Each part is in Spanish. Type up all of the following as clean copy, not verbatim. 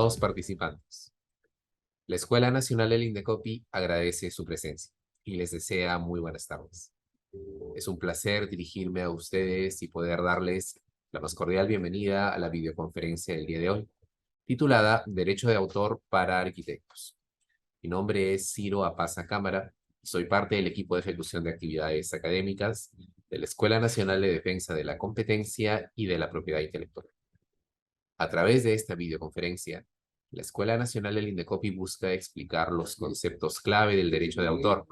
Estimados participantes, la Escuela Nacional del Indecopi agradece su presencia y les desea muy buenas tardes. Es un placer dirigirme a ustedes y poder darles la más cordial bienvenida a la videoconferencia del día de hoy, titulada Derecho de Autor para Arquitectos. Mi nombre es Ciro Apaza Cámara y soy parte del equipo de ejecución de actividades académicas de la Escuela Nacional de Defensa de la Competencia y de la Propiedad Intelectual. A través de esta videoconferencia, la Escuela Nacional del Indecopi busca explicar los conceptos clave del derecho de autor,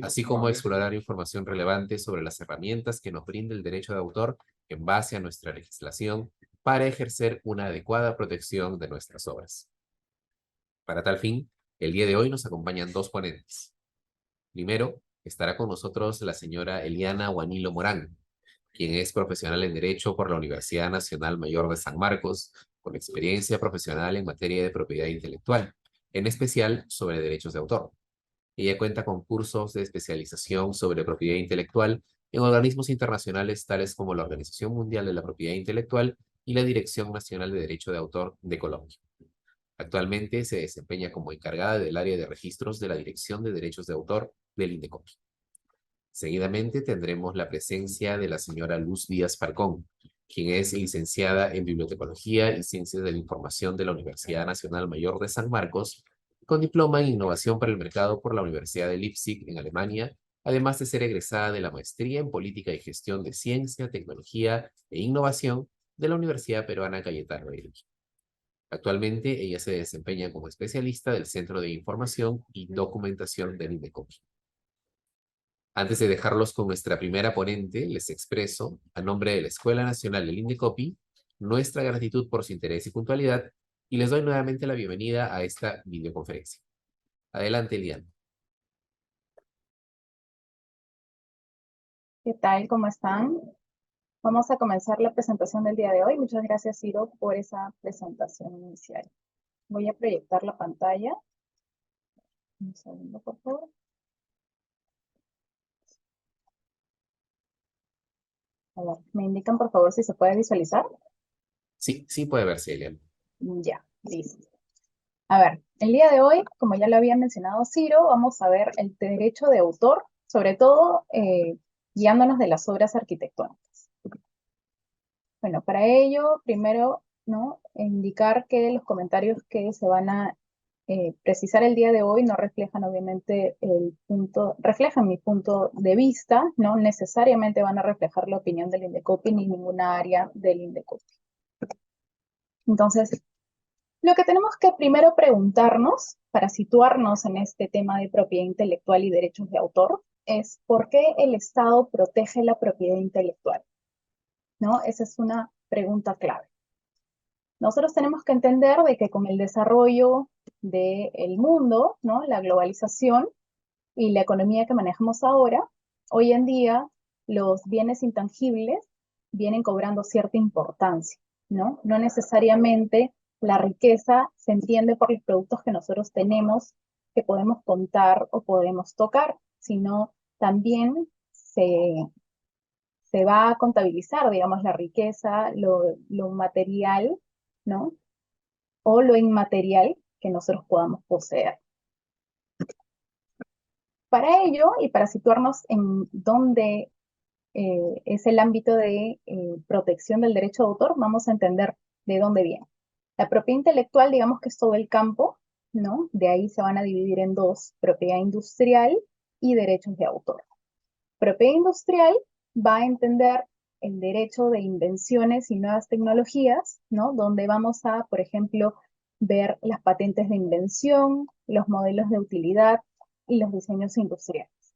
así como explorar información relevante sobre las herramientas que nos brinda el derecho de autor en base a nuestra legislación para ejercer una adecuada protección de nuestras obras. Para tal fin, el día de hoy nos acompañan dos ponentes. Primero, estará con nosotros la señora Eliana Guanilo Morán, quien es profesional en Derecho por la Universidad Nacional Mayor de San Marcos, con experiencia profesional en materia de propiedad intelectual, en especial sobre derechos de autor. Ella cuenta con cursos de especialización sobre propiedad intelectual en organismos internacionales tales como la Organización Mundial de la Propiedad Intelectual y la Dirección Nacional de Derecho de Autor de Colombia. Actualmente se desempeña como encargada del área de registros de la Dirección de Derechos de Autor del Indecopi. Seguidamente tendremos la presencia de la señora Luz Díaz Falcón, quien es licenciada en Bibliotecología y Ciencias de la Información de la Universidad Nacional Mayor de San Marcos, con diploma en Innovación para el Mercado por la Universidad de Leipzig en Alemania, además de ser egresada de la Maestría en Política y Gestión de Ciencia, Tecnología e Innovación de la Universidad Peruana Cayetano Heredia. Actualmente ella se desempeña como especialista del Centro de Información y Documentación del Indecopi. Antes de dejarlos con nuestra primera ponente, les expreso, a nombre de la Escuela Nacional del Indecopi, nuestra gratitud por su interés y puntualidad, y les doy nuevamente la bienvenida a esta videoconferencia. Adelante, Eliana. ¿Qué tal? ¿Cómo están? Vamos a comenzar la presentación del día de hoy. Muchas gracias, Ciro, por esa presentación inicial. Voy a proyectar la pantalla. Un segundo, por favor. A ver, ¿me indican, por favor, si se puede visualizar? Sí, sí puede verse, Eliana. Ya, listo. A ver, el día de hoy, como ya lo había mencionado Ciro, vamos a ver el derecho de autor, sobre todo guiándonos de las obras arquitectónicas. Bueno, para ello, primero, ¿no? Indicar que los comentarios que se van a precisar el día de hoy no reflejan obviamente reflejan mi punto de vista, no necesariamente van a reflejar la opinión del Indecopi ni ninguna área del Indecopi. Entonces, lo que tenemos que primero preguntarnos para situarnos en este tema de propiedad intelectual y derechos de autor es ¿por qué el Estado protege la propiedad intelectual? ¿No? Esa es una pregunta clave. Nosotros tenemos que entender de que con el desarrollo del mundo, ¿no? La globalización y la economía que manejamos ahora, hoy en día los bienes intangibles vienen cobrando cierta importancia, ¿no? No necesariamente la riqueza se entiende por los productos que nosotros tenemos, que podemos contar o podemos tocar, sino también se va a contabilizar, digamos, la riqueza, lo material, ¿no? O lo inmaterial que nosotros podamos poseer. Para ello, y para situarnos en dónde es el ámbito de protección del derecho de autor, vamos a entender de dónde viene. La propiedad intelectual, digamos que es todo el campo, ¿no? De ahí se van a dividir en dos, propiedad industrial y derechos de autor. Propiedad industrial va a entender el derecho de invenciones y nuevas tecnologías, ¿no? Donde vamos a, por ejemplo, ver las patentes de invención, los modelos de utilidad y los diseños industriales.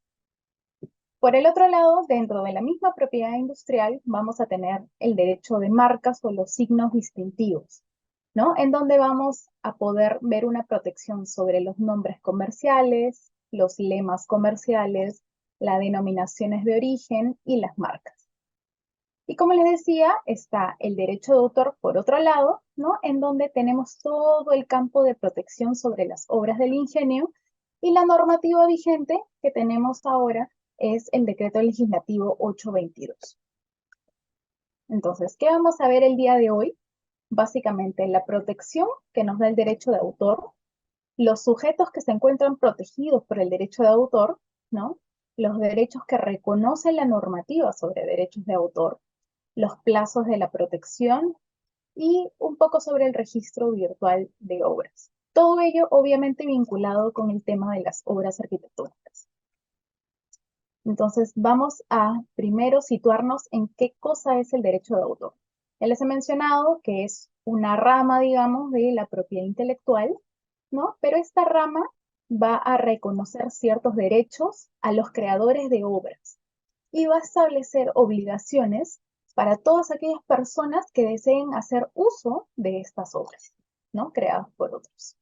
Por el otro lado, dentro de la misma propiedad industrial, vamos a tener el derecho de marcas o los signos distintivos, ¿no? En donde vamos a poder ver una protección sobre los nombres comerciales, los lemas comerciales, las denominaciones de origen y las marcas. Y como les decía, está el derecho de autor por otro lado, ¿no? En donde tenemos todo el campo de protección sobre las obras del ingenio y la normativa vigente que tenemos ahora es el Decreto Legislativo 822. Entonces, ¿qué vamos a ver el día de hoy? básicamente la protección que nos da el derecho de autor, los sujetos que se encuentran protegidos por el derecho de autor, ¿no? Los derechos que reconoce la normativa sobre derechos de autor, los plazos de la protección y un poco sobre el registro virtual de obras. Todo ello obviamente vinculado con el tema de las obras arquitectónicas. Entonces vamos a primero situarnos en qué cosa es el derecho de autor. Ya les he mencionado que es una rama, digamos, de la propiedad intelectual, ¿no? Pero esta rama va a reconocer ciertos derechos a los creadores de obras y va a establecer obligaciones para todas aquellas personas que deseen hacer uso de estas obras, ¿no? Creadas por otros.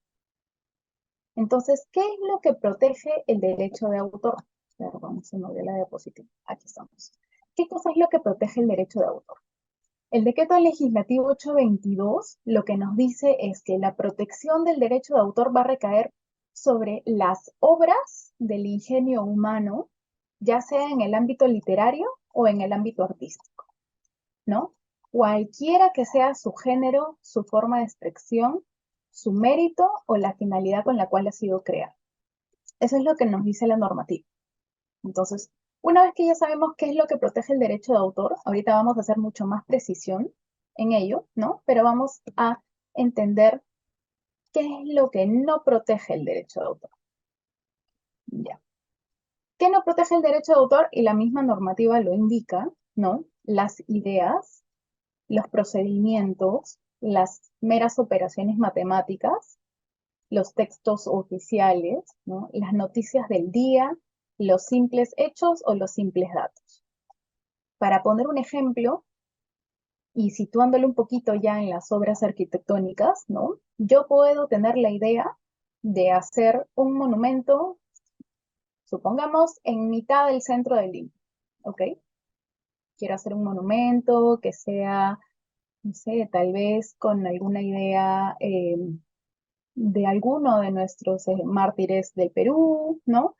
Entonces, ¿qué es lo que protege el derecho de autor? Perdón, se me olvidó la diapositiva. Aquí estamos. ¿Qué cosa es lo que protege el derecho de autor? El decreto legislativo 822 lo que nos dice es que la protección del derecho de autor va a recaer sobre las obras del ingenio humano, ya sea en el ámbito literario o en el ámbito artístico, ¿no? Cualquiera que sea su género, su forma de expresión, su mérito o la finalidad con la cual ha sido creado. Eso es lo que nos dice la normativa. Entonces, una vez que ya sabemos qué es lo que protege el derecho de autor, ahorita vamos a hacer mucho más precisión en ello, ¿no? Pero vamos a entender qué es lo que no protege el derecho de autor. Ya. ¿Qué no protege el derecho de autor? Y la misma normativa lo indica, ¿no? Las ideas, los procedimientos, las meras operaciones matemáticas, los textos oficiales, ¿no? Las noticias del día, los simples hechos o los simples datos. Para poner un ejemplo, y situándolo un poquito ya en las obras arquitectónicas, ¿no? Yo puedo tener la idea de hacer un monumento, supongamos, en mitad del centro de Lima, ¿ok? Quiero hacer un monumento que sea, no sé, tal vez con alguna idea de alguno de nuestros mártires del Perú, ¿no?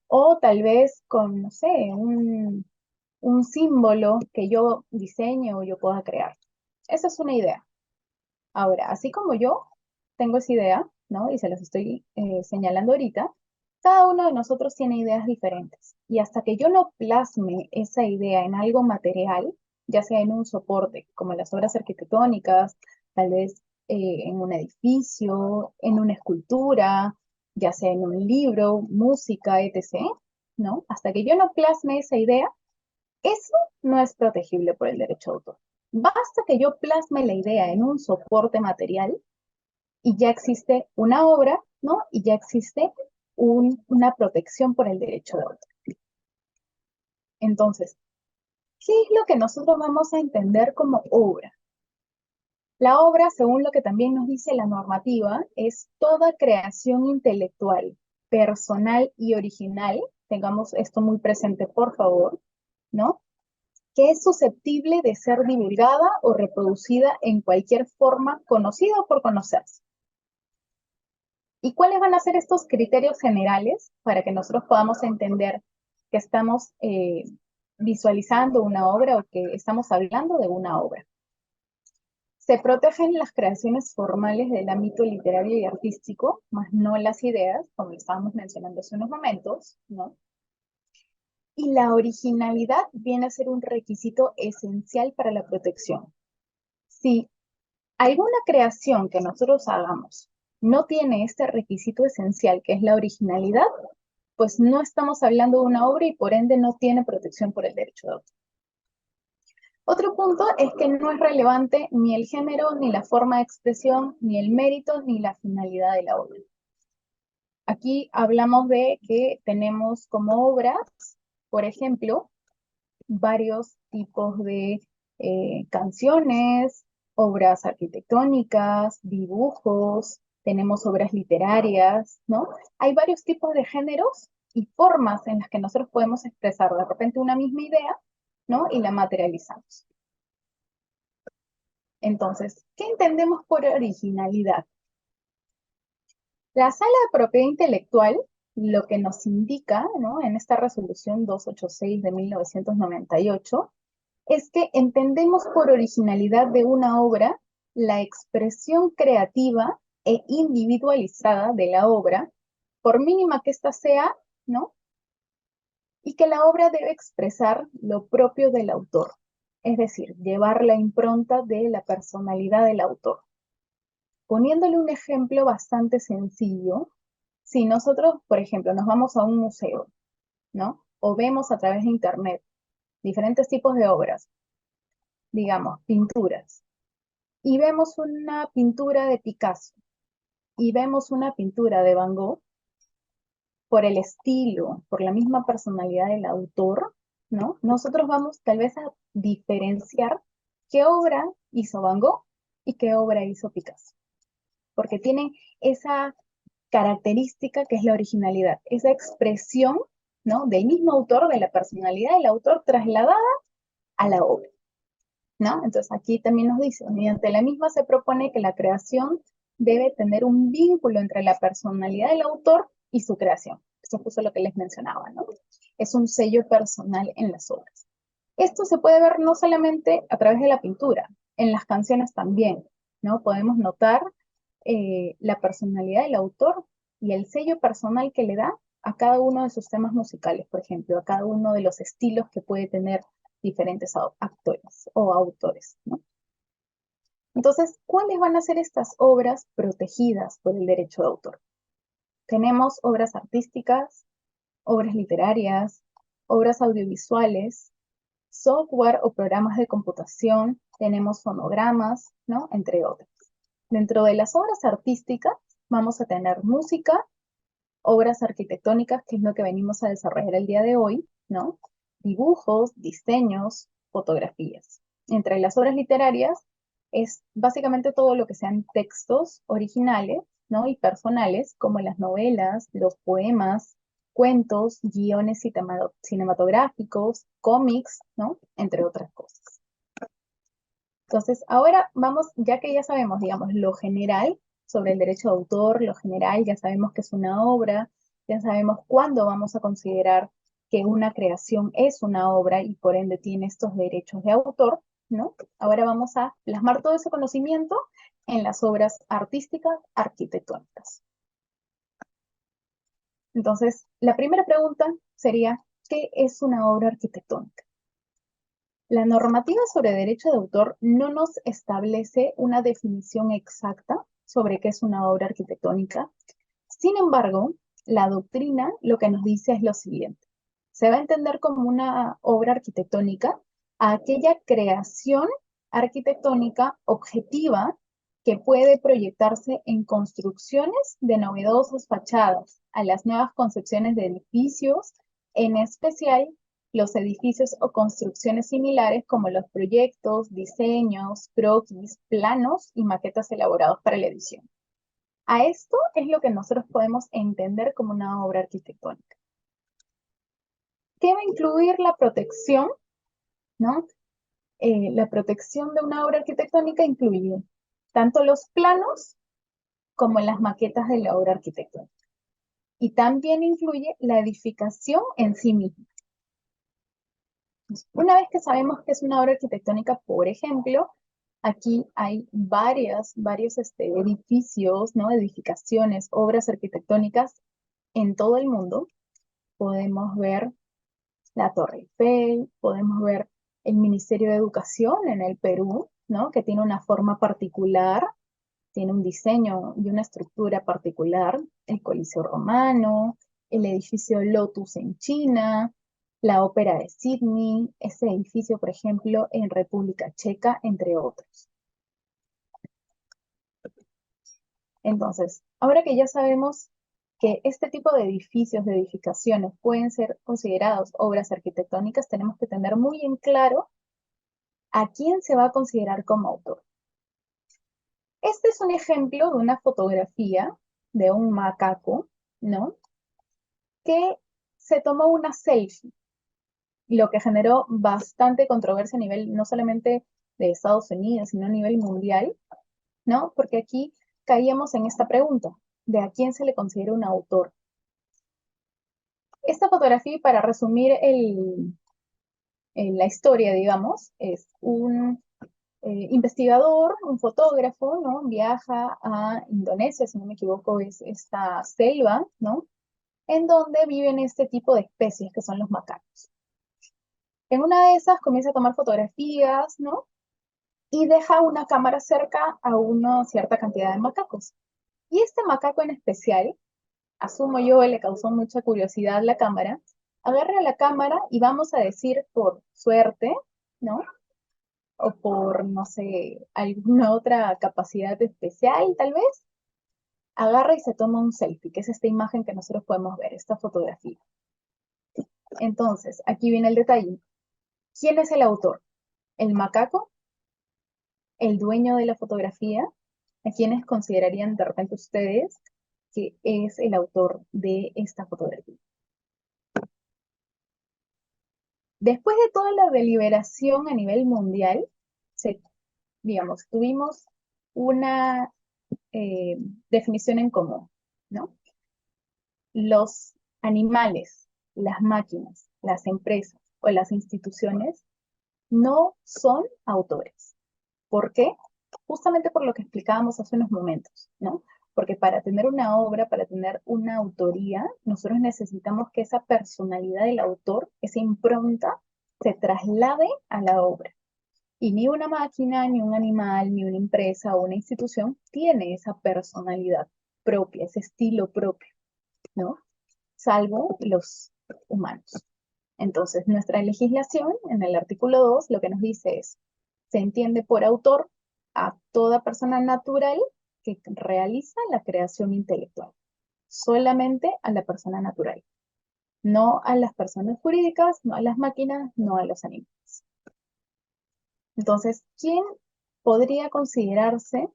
O tal vez con, no sé, un símbolo que yo diseñe o yo pueda crear. Esa es una idea. Ahora, así como yo tengo esa idea, ¿no? Y se las estoy señalando ahorita, cada uno de nosotros tiene ideas diferentes. Y hasta que yo no plasme esa idea en algo material, ya sea en un soporte, como las obras arquitectónicas, tal vez en un edificio, en una escultura, ya sea en un libro, música, etc., ¿no? Hasta que yo no plasme esa idea, eso no es protegible por el derecho de autor. Basta que yo plasme la idea en un soporte material y ya existe una obra, ¿no? Y ya existe una protección por el derecho de autor. Entonces, ¿qué es lo que nosotros vamos a entender como obra? La obra, según lo que también nos dice la normativa, es toda creación intelectual, personal y original, tengamos esto muy presente, por favor, ¿no? Que es susceptible de ser divulgada o reproducida en cualquier forma conocida o por conocerse. ¿Y cuáles van a ser estos criterios generales para que nosotros podamos entender que estamos visualizando una obra o que estamos hablando de una obra? Se protegen las creaciones formales del ámbito literario y artístico, más no las ideas, como lo estábamos mencionando hace unos momentos, ¿no? Y la originalidad viene a ser un requisito esencial para la protección. Si alguna creación que nosotros hagamos no tiene este requisito esencial, que es la originalidad, pues no estamos hablando de una obra y por ende no tiene protección por el derecho de autor. Otro punto es que no es relevante ni el género, ni la forma de expresión, ni el mérito, ni la finalidad de la obra. Aquí hablamos de que tenemos como obras, por ejemplo, varios tipos de canciones, obras arquitectónicas, dibujos, tenemos obras literarias, ¿no? Hay varios tipos de géneros y formas en las que nosotros podemos expresar de repente una misma idea, ¿no? Y la materializamos. Entonces, ¿qué entendemos por originalidad? La sala de propiedad intelectual lo que nos indica, ¿no? En esta resolución 286 de 1998, es que entendemos por originalidad de una obra la expresión creativa e individualizada de la obra, por mínima que ésta sea, ¿no? Y que la obra debe expresar lo propio del autor, es decir, llevar la impronta de la personalidad del autor. Poniéndole un ejemplo bastante sencillo, si nosotros, por ejemplo, nos vamos a un museo, ¿no? O vemos a través de internet diferentes tipos de obras, digamos, pinturas, y vemos una pintura de Picasso y vemos una pintura de Van Gogh, por el estilo, por la misma personalidad del autor, ¿no? Nosotros vamos tal vez a diferenciar qué obra hizo Van Gogh y qué obra hizo Picasso, porque tienen esa característica que es la originalidad, esa expresión, ¿no? Del mismo autor, de la personalidad del autor trasladada a la obra, ¿no? Entonces aquí también nos dice, mediante la misma se propone que la creación debe tener un vínculo entre la personalidad del autor y su creación. Eso es justo lo que les mencionaba, ¿no? Es un sello personal en las obras. Esto se puede ver no solamente a través de la pintura, en las canciones también, ¿no? Podemos notar la personalidad del autor y el sello personal que le da a cada uno de sus temas musicales, por ejemplo, a cada uno de los estilos que puede tener diferentes actores o autores, ¿no? Entonces, ¿cuáles van a ser estas obras protegidas por el derecho de autor? Tenemos obras artísticas, obras literarias, obras audiovisuales, software o programas de computación, tenemos fonogramas, ¿no? Entre otros. Dentro de las obras artísticas vamos a tener música, obras arquitectónicas, que es lo que venimos a desarrollar el día de hoy, ¿no? Dibujos, diseños, fotografías. Entre las obras literarias es básicamente todo lo que sean textos originales, ¿no? Y personales, como las novelas, los poemas, cuentos, guiones cinematográficos, cómics, ¿no? Entre otras cosas. Entonces, ahora vamos, ya que ya sabemos, digamos, lo general sobre el derecho de autor, lo general, ya sabemos que es una obra, ya sabemos cuándo vamos a considerar que una creación es una obra y por ende tiene estos derechos de autor, ¿no? Ahora vamos a plasmar todo ese conocimiento en las obras artísticas arquitectónicas. Entonces, la primera pregunta sería, ¿qué es una obra arquitectónica? La normativa sobre derecho de autor no nos establece una definición exacta sobre qué es una obra arquitectónica. Sin embargo, la doctrina lo que nos dice es lo siguiente. Se va a entender como una obra arquitectónica a aquella creación arquitectónica objetiva que puede proyectarse en construcciones de novedosas fachadas a las nuevas concepciones de edificios, en especial los edificios o construcciones similares como los proyectos, diseños, croquis, planos y maquetas elaborados para la edición. A esto es lo que nosotros podemos entender como una obra arquitectónica. ¿Qué va a incluir la protección? ¿No? La protección de una obra arquitectónica incluye tanto los planos como las maquetas de la obra arquitectónica. Y también incluye la edificación en sí misma. Una vez que sabemos que es una obra arquitectónica, por ejemplo, aquí hay varios edificios, ¿no? Edificaciones, obras arquitectónicas en todo el mundo. Podemos ver la Torre Eiffel, podemos ver el Ministerio de Educación en el Perú, ¿no? Que tiene una forma particular, tiene un diseño y una estructura particular, el Coliseo Romano, el edificio Lotus en China, la Ópera de Sydney, ese edificio, por ejemplo, en República Checa, entre otros. Entonces, ahora que ya sabemos que este tipo de edificios, de edificaciones, pueden ser considerados obras arquitectónicas, tenemos que tener muy en claro a quién se va a considerar como autor. Este es un ejemplo de una fotografía de un macaco, ¿no? Que se tomó una selfie, lo que generó bastante controversia a nivel no solamente de Estados Unidos, sino a nivel mundial, ¿no? Porque aquí caíamos en esta pregunta, de a quién se le considera un autor. Esta fotografía, para resumir la historia, digamos, es un investigador, un fotógrafo, ¿no? Viaja a Indonesia, si no me equivoco, es esta selva, ¿no? En donde viven este tipo de especies que son los macacos. En una de esas comienza a tomar fotografías, ¿no? Y deja una cámara cerca a una cierta cantidad de macacos. Y este macaco en especial, asumo yo, le causó mucha curiosidad la cámara, agarra la cámara y vamos a decir por suerte, ¿no? O por, no sé, alguna otra capacidad especial, tal vez, agarra y se toma un selfie, que es esta imagen que nosotros podemos ver, esta fotografía. Entonces, aquí viene el detalle. ¿Quién es el autor? ¿El macaco? ¿El dueño de la fotografía? ¿A quiénes considerarían de repente ustedes que es el autor de esta fotografía? Después de toda la deliberación a nivel mundial, digamos, tuvimos una definición en común, ¿no? Los animales, las máquinas, las empresas o las instituciones no son autores. ¿Por qué? Justamente por lo que explicábamos hace unos momentos, ¿no? Porque para tener una obra, para tener una autoría, nosotros necesitamos que esa personalidad del autor, esa impronta, se traslade a la obra. Y ni una máquina, ni un animal, ni una empresa o una institución tiene esa personalidad propia, ese estilo propio, ¿no? Salvo los humanos. Entonces, nuestra legislación, en el artículo 2, lo que nos dice es, se entiende por autor a toda persona natural que realiza la creación intelectual. Solamente a la persona natural. No a las personas jurídicas, no a las máquinas, no a los animales. Entonces, ¿quién podría considerarse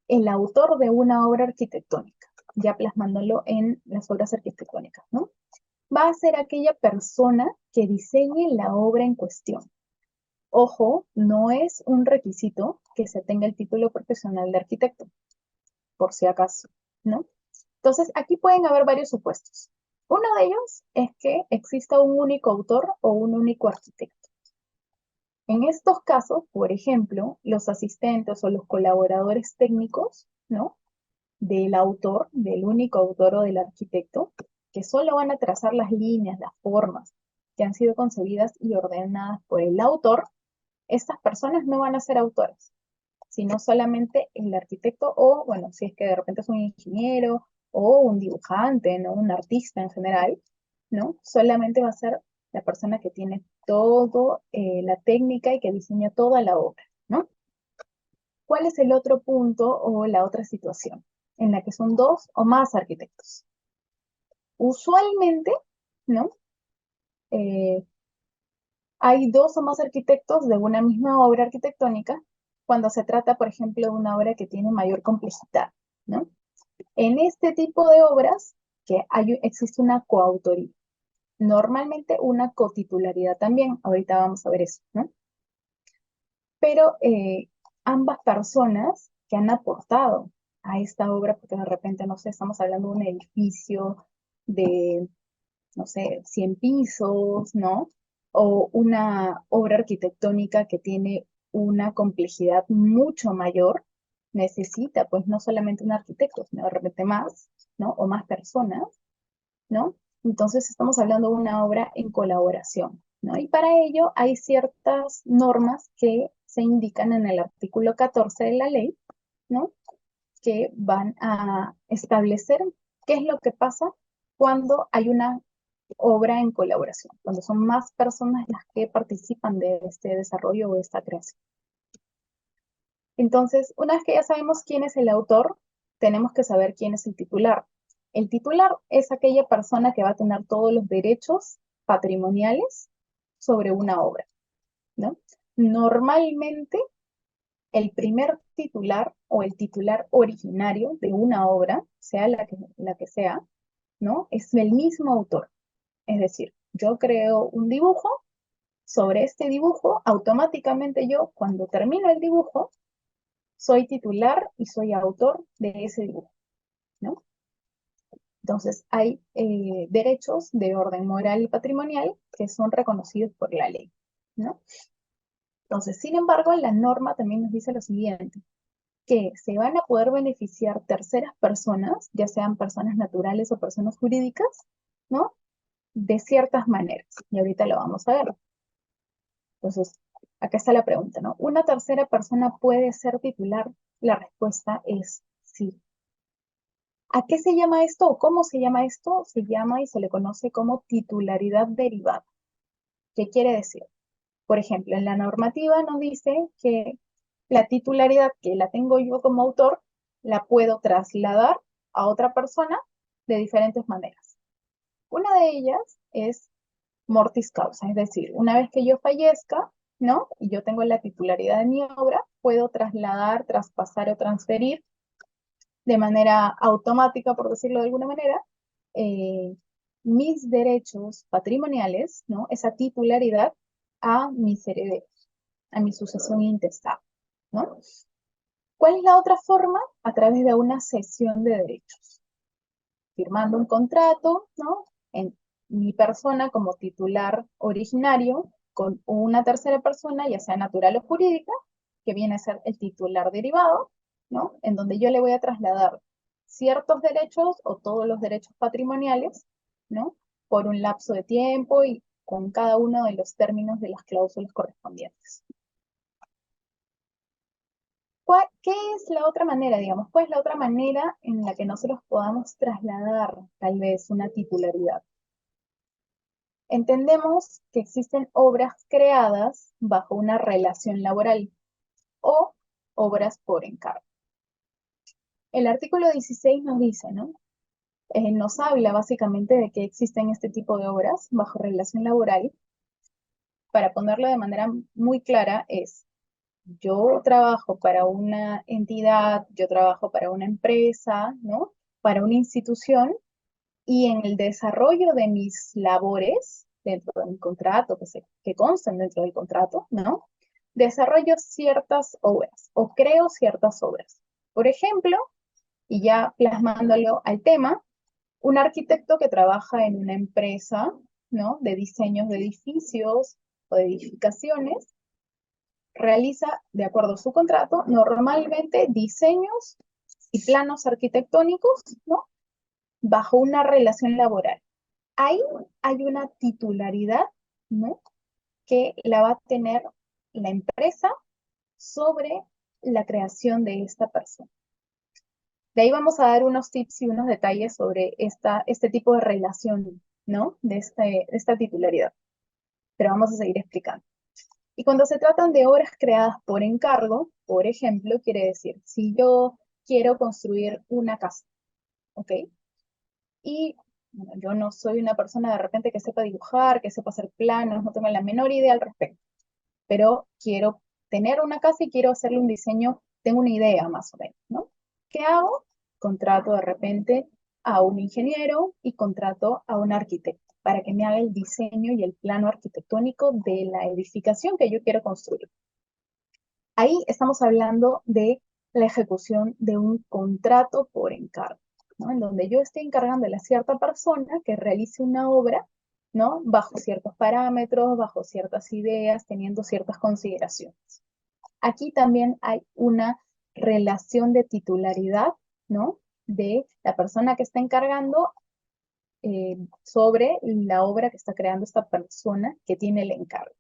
el autor de una obra arquitectónica? Ya plasmándolo en las obras arquitectónicas, ¿no? Va a ser aquella persona que diseñe la obra en cuestión. Ojo, no es un requisito que se tenga el título profesional de arquitecto, por si acaso, ¿no? Entonces, aquí pueden haber varios supuestos. Uno de ellos es que exista un único autor o un único arquitecto. En estos casos, por ejemplo, los asistentes o los colaboradores técnicos, ¿no? Del autor, del único autor o del arquitecto, que solo van a trazar las líneas, las formas que han sido concebidas y ordenadas por el autor, estas personas no van a ser autores, sino solamente el arquitecto o, bueno, si es que de repente es un ingeniero o un dibujante, ¿no? Un artista en general, ¿no? Solamente va a ser la persona que tiene todo la técnica y que diseña toda la obra, ¿no? ¿Cuál es el otro punto o la otra situación en la que son dos o más arquitectos? Usualmente, ¿no? Eh, hay dos o más arquitectos de una misma obra arquitectónica cuando se trata, por ejemplo, de una obra que tiene mayor complejidad, ¿no? En este tipo de obras existe una coautoría, normalmente una cotitularidad también, ahorita vamos a ver eso, ¿no? Pero ambas personas que han aportado a esta obra, porque de repente, no sé, estamos hablando de un edificio de, no sé, 100 pisos, ¿no? O una obra arquitectónica que tiene una complejidad mucho mayor, necesita pues no solamente un arquitecto, sino de repente más, ¿no? O más personas, ¿no? Entonces estamos hablando de una obra en colaboración, ¿no? Y para ello hay ciertas normas que se indican en el artículo 14 de la ley, ¿no? Que van a establecer qué es lo que pasa cuando hay una obra en colaboración, cuando son más personas las que participan de este desarrollo o de esta creación. Entonces, una vez que ya sabemos quién es el autor, tenemos que saber quién es el titular. El titular es aquella persona que va a tener todos los derechos patrimoniales sobre una obra, ¿no? Normalmente, el primer titular o el titular originario de una obra, sea la que sea, ¿no? Es el mismo autor. Es decir, yo creo un dibujo, sobre este dibujo, automáticamente yo, cuando termino el dibujo, soy titular y soy autor de ese dibujo, ¿no? Entonces, hay derechos de orden moral y patrimonial que son reconocidos por la ley, ¿no? Entonces, sin embargo, la norma también nos dice lo siguiente, que se van a poder beneficiar terceras personas, ya sean personas naturales o personas jurídicas, ¿no? De ciertas maneras. Y ahorita lo vamos a ver. Entonces, acá está la pregunta, ¿no? ¿Una tercera persona puede ser titular? La respuesta es sí. ¿A qué se llama esto o cómo se llama esto? Se llama y se le conoce como titularidad derivada. ¿Qué quiere decir? Por ejemplo, en la normativa nos dice que la titularidad que la tengo yo como autor la puedo trasladar a otra persona de diferentes maneras. Una de ellas es mortis causa, es decir, una vez que yo fallezca, ¿no? Y yo tengo la titularidad de mi obra, puedo trasladar, traspasar o transferir de manera automática, por decirlo de alguna manera, eh, mis derechos patrimoniales, ¿no? Esa titularidad a mis herederos, a mi sucesión intestada, ¿no? ¿Cuál es la otra forma? A través de una cesión de derechos, firmando un contrato, ¿no? En mi persona como titular originario con una tercera persona, ya sea natural o jurídica, que viene a ser el titular derivado, ¿no? En donde yo le voy a trasladar ciertos derechos o todos los derechos patrimoniales, ¿no? Por un lapso de tiempo y con cada uno de los términos de las cláusulas correspondientes. ¿Qué es la otra manera, digamos? ¿Cuál es la otra manera en la que nosotros podamos trasladar tal vez una titularidad? Entendemos que existen obras creadas bajo una relación laboral o obras por encargo. El artículo 16 nos dice, ¿no? Nos habla básicamente de que existen este tipo de obras bajo relación laboral. Para ponerlo de manera muy clara es, yo trabajo para una entidad, yo trabajo para una empresa, ¿no? Para una institución, y en el desarrollo de mis labores dentro de mi contrato, que constan dentro del contrato, ¿no? Desarrollo ciertas obras o creo ciertas obras. Por ejemplo, y ya plasmándolo al tema, un arquitecto que trabaja en una empresa, ¿no? De diseños de edificios o de edificaciones, realiza, de acuerdo a su contrato, normalmente diseños y planos arquitectónicos, ¿no? Bajo una relación laboral. Ahí hay una titularidad, ¿no? Que la va a tener la empresa sobre la creación de esta persona. De ahí vamos a dar unos tips y unos detalles sobre este tipo de relación, ¿no? De esta titularidad. Pero vamos a seguir explicando. Y cuando se tratan de obras creadas por encargo, por ejemplo, quiere decir, si yo quiero construir una casa, ¿ok? Y bueno, yo no soy una persona de repente que sepa dibujar, que sepa hacer planos, no tengo la menor idea al respecto, pero quiero tener una casa y quiero hacerle un diseño, tengo una idea más o menos, ¿no? ¿Qué hago? Contrato de repente a un ingeniero y contrato a un arquitecto para que me haga el diseño y el plano arquitectónico de la edificación que yo quiero construir. Ahí estamos hablando de la ejecución de un contrato por encargo, ¿no? En donde yo estoy encargándole a cierta persona que realice una obra, ¿no? Bajo ciertos parámetros, bajo ciertas ideas, teniendo ciertas consideraciones. Aquí también hay una relación de titularidad, ¿no? De la persona que está encargando sobre la obra que está creando esta persona que tiene el encargo.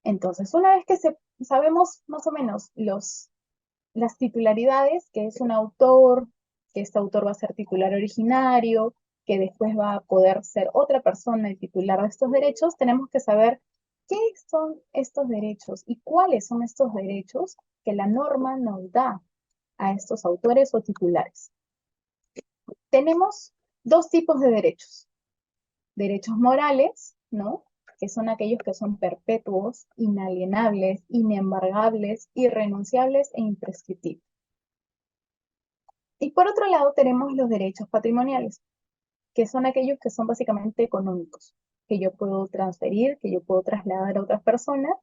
Entonces, una vez que sabemos más o menos las titularidades, que es un autor, que este autor va a ser titular originario, que después va a poder ser otra persona el titular de estos derechos, tenemos que saber qué son estos derechos y cuáles son estos derechos que la norma nos da a estos autores o titulares. Tenemos dos tipos de derechos. Derechos morales, ¿no? Que son aquellos que son perpetuos, inalienables, inembargables, irrenunciables e imprescriptibles. Y por otro lado tenemos los derechos patrimoniales, que son aquellos que son básicamente económicos, que yo puedo transferir, que yo puedo trasladar a otras personas,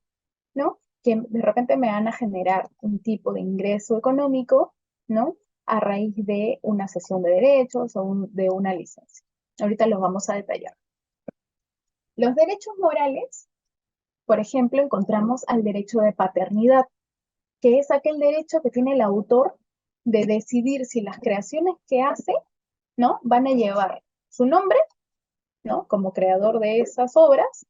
¿no? Que de repente me van a generar un tipo de ingreso económico, ¿no? A raíz de una cesión de derechos o de una licencia. Ahorita los vamos a detallar. Los derechos morales Por ejemplo, encontramos al derecho de paternidad, que es aquel derecho que tiene el autor de decidir si las creaciones que hace, ¿no?, van a llevar su nombre, ¿no?, como creador de esas obras,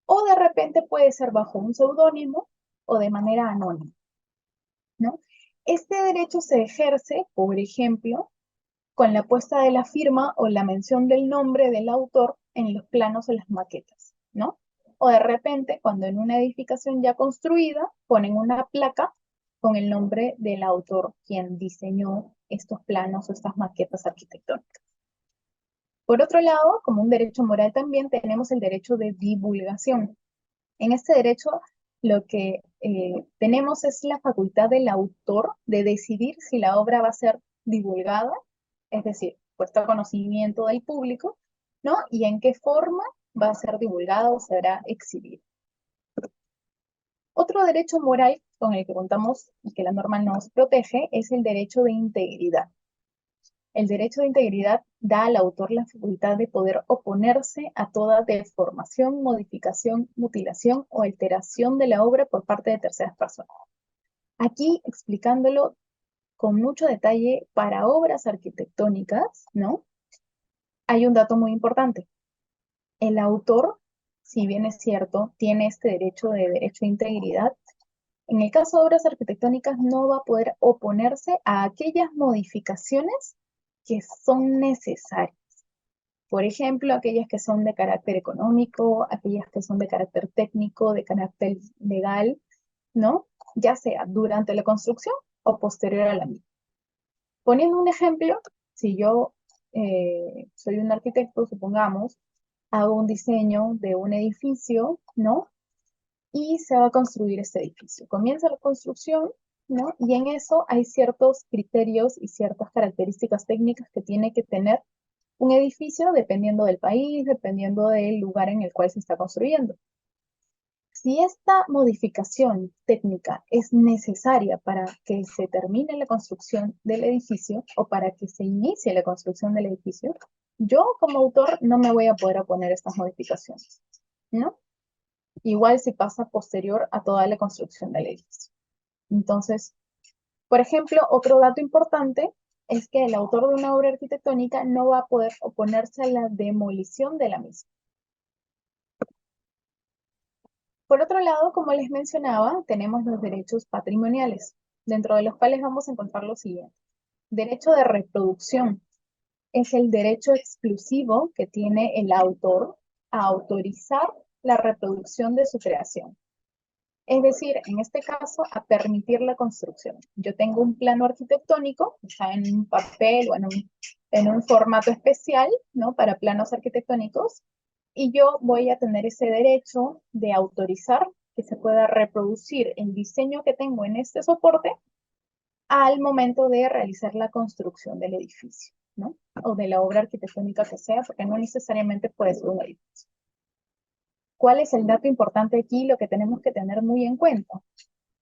o de repente puede ser bajo un seudónimo o de manera anónima, ¿no? Este derecho se ejerce, por ejemplo, con la puesta de la firma o la mención del nombre del autor en los planos o las maquetas, ¿no? O de repente, cuando en una edificación ya construida, ponen una placa con el nombre del autor, quien diseñó estos planos o estas maquetas arquitectónicas. Por otro lado, como un derecho moral también tenemos el derecho de divulgación. En este derecho lo que tenemos es la facultad del autor de decidir si la obra va a ser divulgada, es decir, puesta a conocimiento del público, ¿no? Y en qué forma va a ser divulgada o será exhibida. Otro derecho moral con el que contamos y que la norma nos protege es el derecho de integridad. El derecho de integridad da al autor la facultad de poder oponerse a toda deformación, modificación, mutilación o alteración de la obra por parte de terceras personas. Aquí, explicándolo con mucho detalle, para obras arquitectónicas, ¿no?, hay un dato muy importante. El autor, si bien es cierto, tiene este derecho de integridad, en el caso de obras arquitectónicas no va a poder oponerse a aquellas modificaciones que son necesarias. Por ejemplo, aquellas que son de carácter económico, aquellas que son de carácter técnico, de carácter legal, ¿no? Ya sea durante la construcción o posterior a la misma. Poniendo un ejemplo, si yo soy un arquitecto, supongamos, hago un diseño de un edificio, ¿no? Y se va a construir este edificio. Comienza la construcción, ¿no? Y en eso hay ciertos criterios y ciertas características técnicas que tiene que tener un edificio dependiendo del país, dependiendo del lugar en el cual se está construyendo. Si esta modificación técnica es necesaria para que se termine la construcción del edificio o para que se inicie la construcción del edificio, yo como autor no me voy a poder oponer a estas modificaciones, ¿no? Igual si pasa posterior a toda la construcción del edificio. Entonces, por ejemplo, otro dato importante es que el autor de una obra arquitectónica no va a poder oponerse a la demolición de la misma. Por otro lado, como les mencionaba, tenemos los derechos patrimoniales, dentro de los cuales vamos a encontrar lo siguiente. Derecho de reproducción es el derecho exclusivo que tiene el autor a autorizar la reproducción de su creación. Es decir, en este caso, a permitir la construcción. Yo tengo un plano arquitectónico, está en un papel o en un formato especial, ¿no?, para planos arquitectónicos, y yo voy a tener ese derecho de autorizar que se pueda reproducir el diseño que tengo en este soporte al momento de realizar la construcción del edificio, ¿no?, o de la obra arquitectónica que sea, porque no necesariamente puede ser un edificio. ¿Cuál es el dato importante aquí? Lo que tenemos que tener muy en cuenta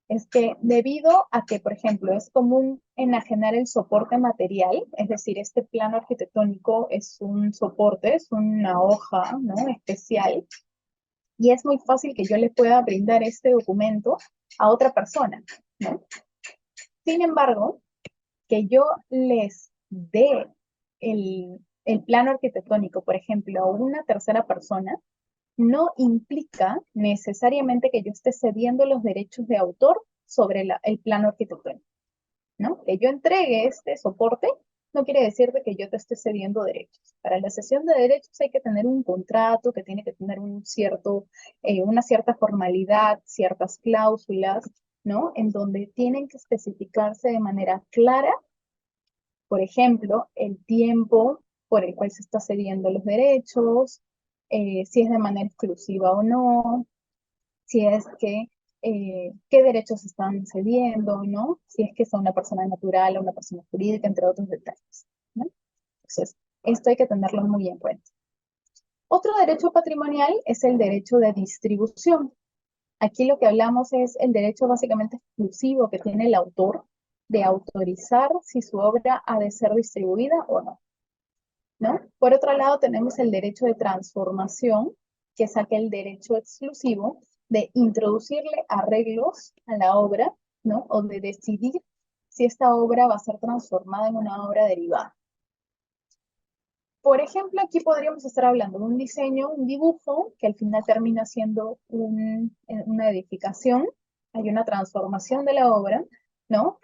es que debido a que, por ejemplo, es común enajenar el soporte material, es decir, este plano arquitectónico es un soporte, es una hoja, ¿no?, especial, y es muy fácil que yo le pueda brindar este documento a otra persona, ¿no? Sin embargo, que yo les dé el plano arquitectónico, por ejemplo, a una tercera persona, no implica necesariamente que yo esté cediendo los derechos de autor sobre el plano arquitectónico, ¿no? Que yo entregue este soporte no quiere decir de que yo te esté cediendo derechos. Para la cesión de derechos hay que tener un contrato que tiene que tener una cierta formalidad, ciertas cláusulas, ¿no?, en donde tienen que especificarse de manera clara, por ejemplo, el tiempo por el cual se está cediendo los derechos, si es de manera exclusiva o no, si es que, qué derechos están cediendo, ¿no? Si es que son una persona natural o una persona jurídica, entre otros detalles, ¿no? Entonces, esto hay que tenerlo muy en cuenta. Otro derecho patrimonial es el derecho de distribución. Aquí lo que hablamos es el derecho básicamente exclusivo que tiene el autor de autorizar si su obra ha de ser distribuida o no, ¿no? Por otro lado, tenemos el derecho de transformación, que es aquel derecho exclusivo de introducirle arreglos a la obra, ¿no? O de decidir si esta obra va a ser transformada en una obra derivada. Por ejemplo, aquí podríamos estar hablando de un diseño, un dibujo, que al final termina siendo una edificación, hay una transformación de la obra, ¿no?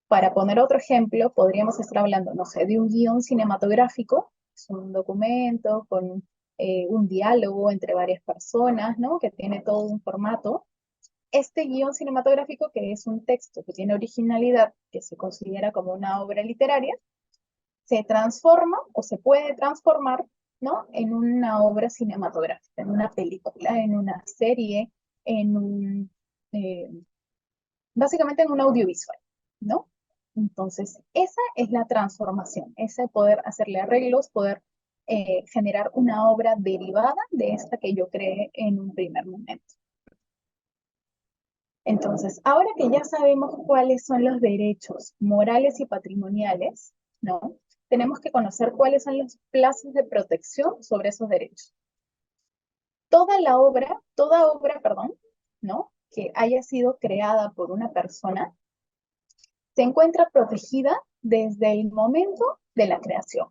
Para poner otro ejemplo, podríamos estar hablando, no sé, de un guión cinematográfico, es un documento con un diálogo entre varias personas, ¿no? Que tiene todo un formato. Este guión cinematográfico, que es un texto que tiene originalidad, que se considera como una obra literaria, se transforma o se puede transformar, ¿no? En una obra cinematográfica, en una película, en una serie, en un, eh, básicamente en un audiovisual, ¿no? Entonces, esa es la transformación, ese poder hacerle arreglos, poder generar una obra derivada de esta que yo creé en un primer momento. Entonces, ahora que ya sabemos cuáles son los derechos morales y patrimoniales, ¿no? Tenemos que conocer cuáles son los plazos de protección sobre esos derechos. Toda obra, perdón, ¿no? Que haya sido creada por una persona, se encuentra protegida desde el momento de la creación.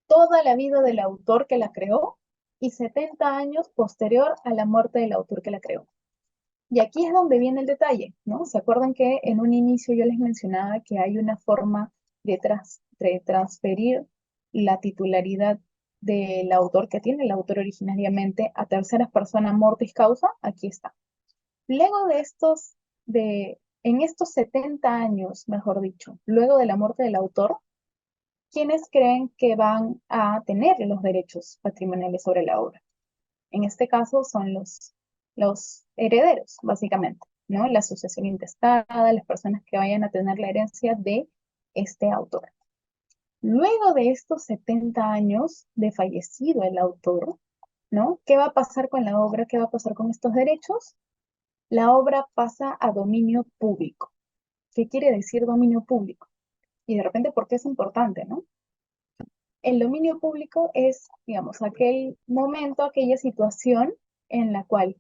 Toda la vida del autor que la creó y 70 años posterior a la muerte del autor que la creó. Y aquí es donde viene el detalle, ¿no? ¿Se acuerdan que en un inicio yo les mencionaba que hay una forma de transferir la titularidad del autor que tiene el autor originariamente a terceras personas mortis causa? Aquí está. Luego en estos 70 años, mejor dicho, luego de la muerte del autor, ¿quiénes creen que van a tener los derechos patrimoniales sobre la obra? En este caso son los herederos, básicamente, ¿no? La sucesión intestada, las personas que vayan a tener la herencia de este autor. Luego de estos 70 años de fallecido el autor, ¿no? ¿Qué va a pasar con la obra? ¿Qué va a pasar con estos derechos? La obra pasa a dominio público. ¿Qué quiere decir dominio público? Y de repente, ¿por qué es importante, no? El dominio público es, digamos, aquel momento, aquella situación en la cual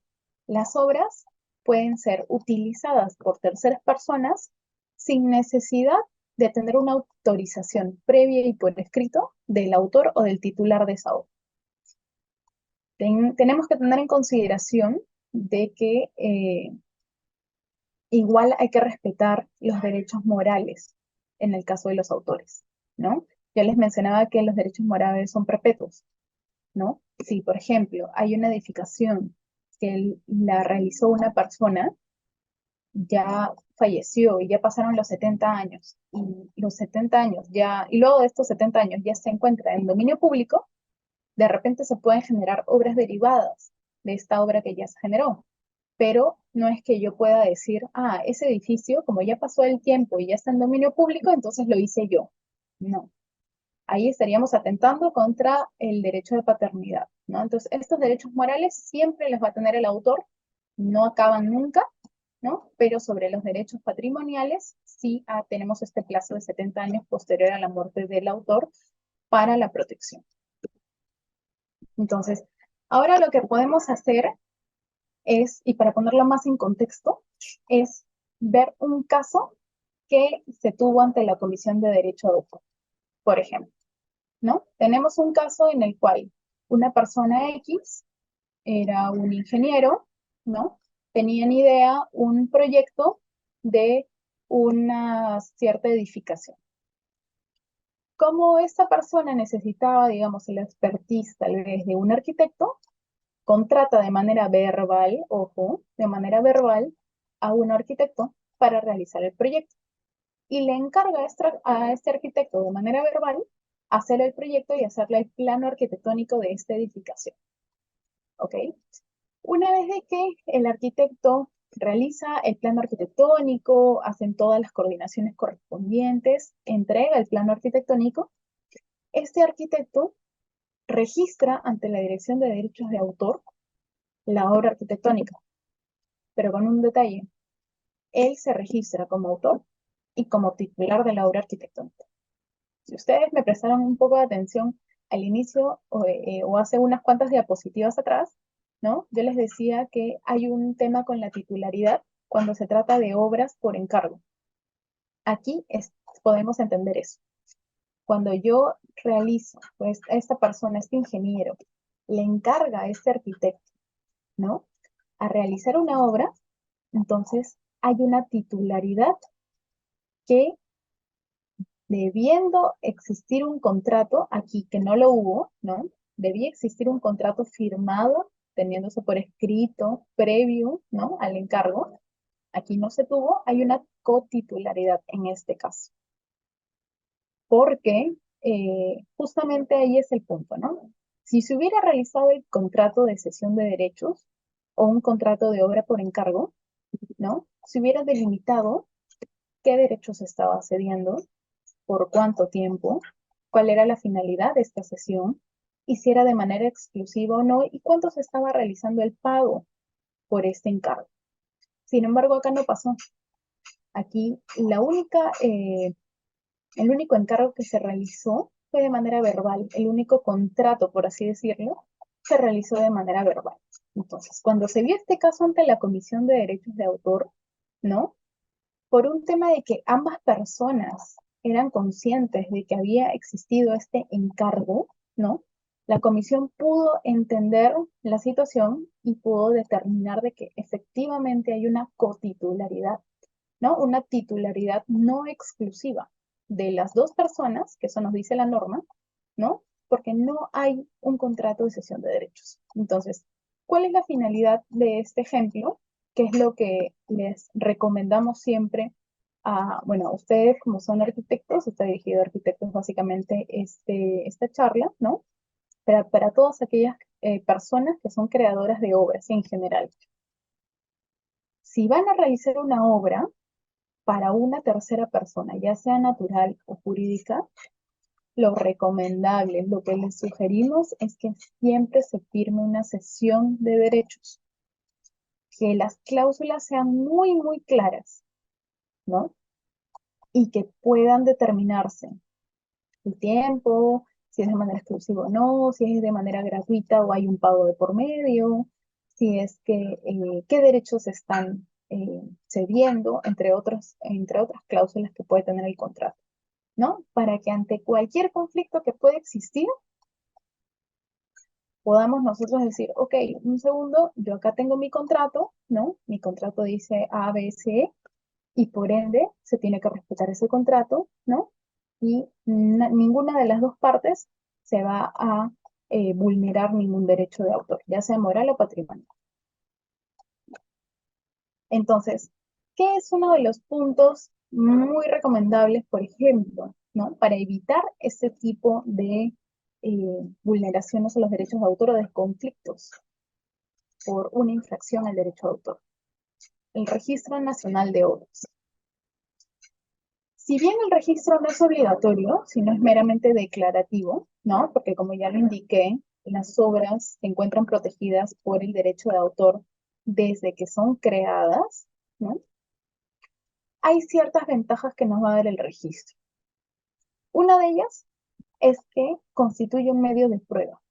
las obras pueden ser utilizadas por terceras personas sin necesidad de tener una autorización previa y por escrito del autor o del titular de esa obra. Tenemos que tener en consideración de que igual hay que respetar los derechos morales en el caso de los autores, ¿no? Ya les mencionaba que los derechos morales son perpetuos, ¿no? Si, por ejemplo, hay una edificación que la realizó una persona, ya falleció y ya pasaron los 70 años, y los 70 años ya, y luego de estos 70 años ya se encuentra en dominio público, de repente se pueden generar obras derivadas de esta obra que ya se generó. Pero no es que yo pueda decir, ese edificio, como ya pasó el tiempo y ya está en dominio público, entonces lo hice yo. No, ahí estaríamos atentando contra el derecho de paternidad, ¿no? Entonces, estos derechos morales siempre los va a tener el autor, no acaban nunca, ¿no? Pero sobre los derechos patrimoniales, sí tenemos este plazo de 70 años posterior a la muerte del autor para la protección. Entonces, ahora lo que podemos hacer es, y para ponerlo más en contexto, es ver un caso que se tuvo ante la Comisión de Derecho de Autor, por ejemplo, ¿no? Tenemos un caso en el cual una persona X era un ingeniero, ¿no? Tenían idea, un proyecto de una cierta edificación. Como esta persona necesitaba, digamos, el expertise tal vez de un arquitecto, contrata de manera verbal, ojo, de manera verbal a un arquitecto para realizar el proyecto y le encarga a este arquitecto de manera verbal hacer el proyecto y hacerle el plano arquitectónico de esta edificación. ¿Ok? Una vez de que el arquitecto realiza el plano arquitectónico, hacen todas las coordinaciones correspondientes, entrega el plano arquitectónico, este arquitecto registra ante la Dirección de Derechos de Autor la obra arquitectónica, pero con un detalle. Él se registra como autor y como titular de la obra arquitectónica. Si ustedes me prestaron un poco de atención al inicio o hace unas cuantas diapositivas atrás, ¿no? Yo les decía que hay un tema con la titularidad cuando se trata de obras por encargo. Aquí podemos entender eso. Cuando yo realizo, pues, a esta persona, a este ingeniero, le encarga a este arquitecto, ¿no? A realizar una obra, entonces hay una titularidad que, debiendo existir un contrato, aquí que no lo hubo, ¿no? Debía existir un contrato firmado, teniéndose por escrito, previo, ¿no? Al encargo. Aquí no se tuvo, hay una cotitularidad en este caso. Porque justamente ahí es el punto, ¿no? Si se hubiera realizado el contrato de cesión de derechos o un contrato de obra por encargo, ¿no? Se hubiera delimitado qué derechos estaba cediendo, por cuánto tiempo, cuál era la finalidad de esta cesión, y si era de manera exclusiva o no, y cuánto se estaba realizando el pago por este encargo. Sin embargo, acá no pasó. Aquí el único encargo que se realizó fue de manera verbal. El único contrato, por así decirlo, se realizó de manera verbal. Entonces, cuando se vio este caso ante la Comisión de Derechos de Autor, ¿no? Por un tema de que ambas personas eran conscientes de que había existido este encargo, ¿no? La comisión pudo entender la situación y pudo determinar de que efectivamente hay una cotitularidad, ¿no? Una titularidad no exclusiva de las dos personas, que eso nos dice la norma, ¿no? Porque no hay un contrato de cesión de derechos. Entonces, ¿cuál es la finalidad de este ejemplo? ¿Qué es lo que les recomendamos siempre a, bueno, a ustedes como son arquitectos? Está dirigido a arquitectos básicamente esta charla, ¿no? Para todas aquellas personas que son creadoras de obras en general. Si van a realizar una obra, para una tercera persona, ya sea natural o jurídica, lo recomendable, lo que les sugerimos es que siempre se firme una cesión de derechos, que las cláusulas sean muy, muy claras, ¿no? Y que puedan determinarse el tiempo, si es de manera exclusiva o no, si es de manera gratuita o hay un pago de por medio, si es que qué derechos están cediendo, entre otras cláusulas que puede tener el contrato, ¿no? Para que ante cualquier conflicto que pueda existir, podamos nosotros decir, ok, un segundo, yo acá tengo mi contrato, ¿no? Mi contrato dice A, B, C, y por ende se tiene que respetar ese contrato, ¿no? Y ninguna de las dos partes se va a vulnerar ningún derecho de autor, ya sea moral o patrimonial. Entonces, ¿qué es uno de los puntos muy recomendables, por ejemplo, ¿no? Para evitar este tipo de vulneraciones a los derechos de autor o de conflictos por una infracción al derecho de autor? El Registro Nacional de Obras. Si bien el registro no es obligatorio, sino es meramente declarativo, ¿no? Porque como ya lo indiqué, las obras se encuentran protegidas por el derecho de autor desde que son creadas, ¿no? Hay ciertas ventajas que nos va a dar el registro. Una de ellas es que constituye un medio de prueba.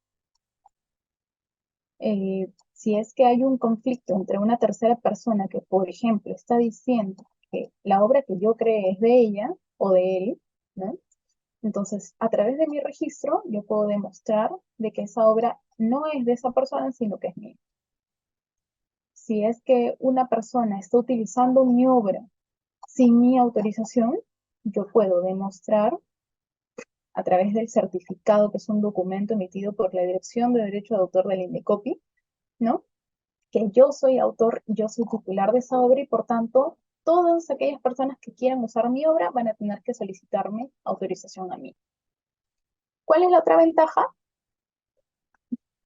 Si es que hay un conflicto entre una tercera persona que, por ejemplo, está diciendo que la obra que yo creé es de ella o de él, ¿no? Entonces, a través de mi registro, yo puedo demostrar de que esa obra no es de esa persona, sino que es mía. Si es que una persona está utilizando mi obra sin mi autorización, yo puedo demostrar a través del certificado, que es un documento emitido por la Dirección de Derecho de Autor del INDECOPI, ¿no? Que yo soy autor, yo soy titular de esa obra y por tanto, todas aquellas personas que quieran usar mi obra van a tener que solicitarme autorización a mí. ¿Cuál es la otra ventaja?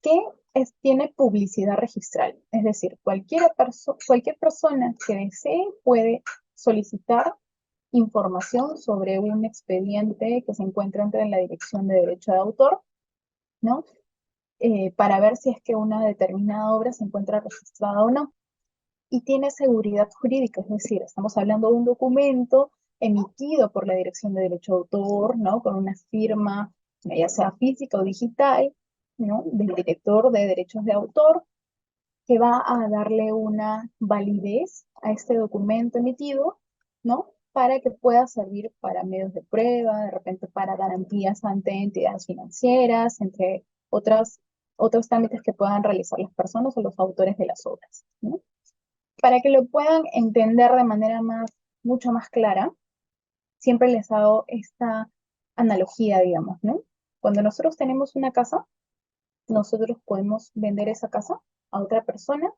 Que tiene publicidad registral. Es decir, cualquier persona que desee puede solicitar información sobre un expediente que se encuentra entre la Dirección de Derecho de Autor, ¿no? Para ver si es que una determinada obra se encuentra registrada o no. Y tiene seguridad jurídica, es decir, estamos hablando de un documento emitido por la Dirección de Derecho de Autor, ¿no? Con una firma, ya sea física o digital, ¿no? Del director de derechos de autor, que va a darle una validez a este documento emitido, ¿no? Para que pueda servir para medios de prueba, de repente para garantías ante entidades financieras, entre otros trámites que puedan realizar las personas o los autores de las obras, ¿no? Para que lo puedan entender de manera mucho más clara, siempre les hago esta analogía, digamos, ¿no? Cuando nosotros tenemos una casa, nosotros podemos vender esa casa a otra persona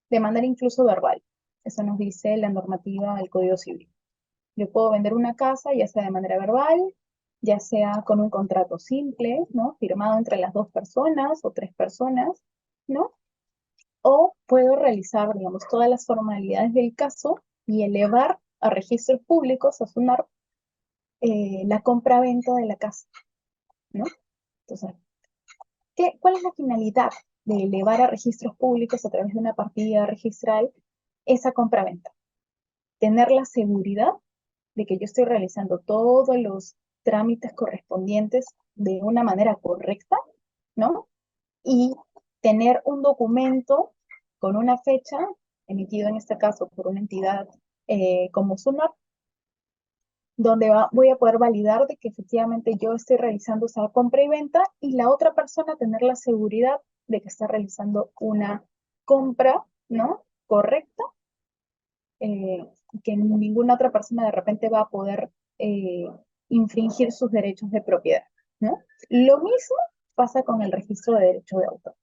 de manera incluso verbal. Eso nos dice la normativa del Código Civil. Yo puedo vender una casa, ya sea de manera verbal, ya sea con un contrato simple, ¿no? Firmado entre las dos personas o tres personas, ¿no? O puedo realizar, digamos, todas las formalidades del caso y elevar a registros públicos, a SUNAR, la compra-venta de la casa, ¿no? Entonces, ¿cuál es la finalidad de elevar a registros públicos a través de una partida registral esa compra-venta? Tener la seguridad de que yo estoy realizando todos los trámites correspondientes de una manera correcta, ¿no? Y tener un documento con una fecha, emitido en este caso por una entidad como SUNAT, donde voy a poder validar de que efectivamente yo estoy realizando esa compra y venta y la otra persona tener la seguridad de que está realizando una compra, ¿no? Correcta, que ninguna otra persona de repente va a poder eh, infringir sus derechos de propiedad, ¿no? Lo mismo pasa con el registro de derecho de autor.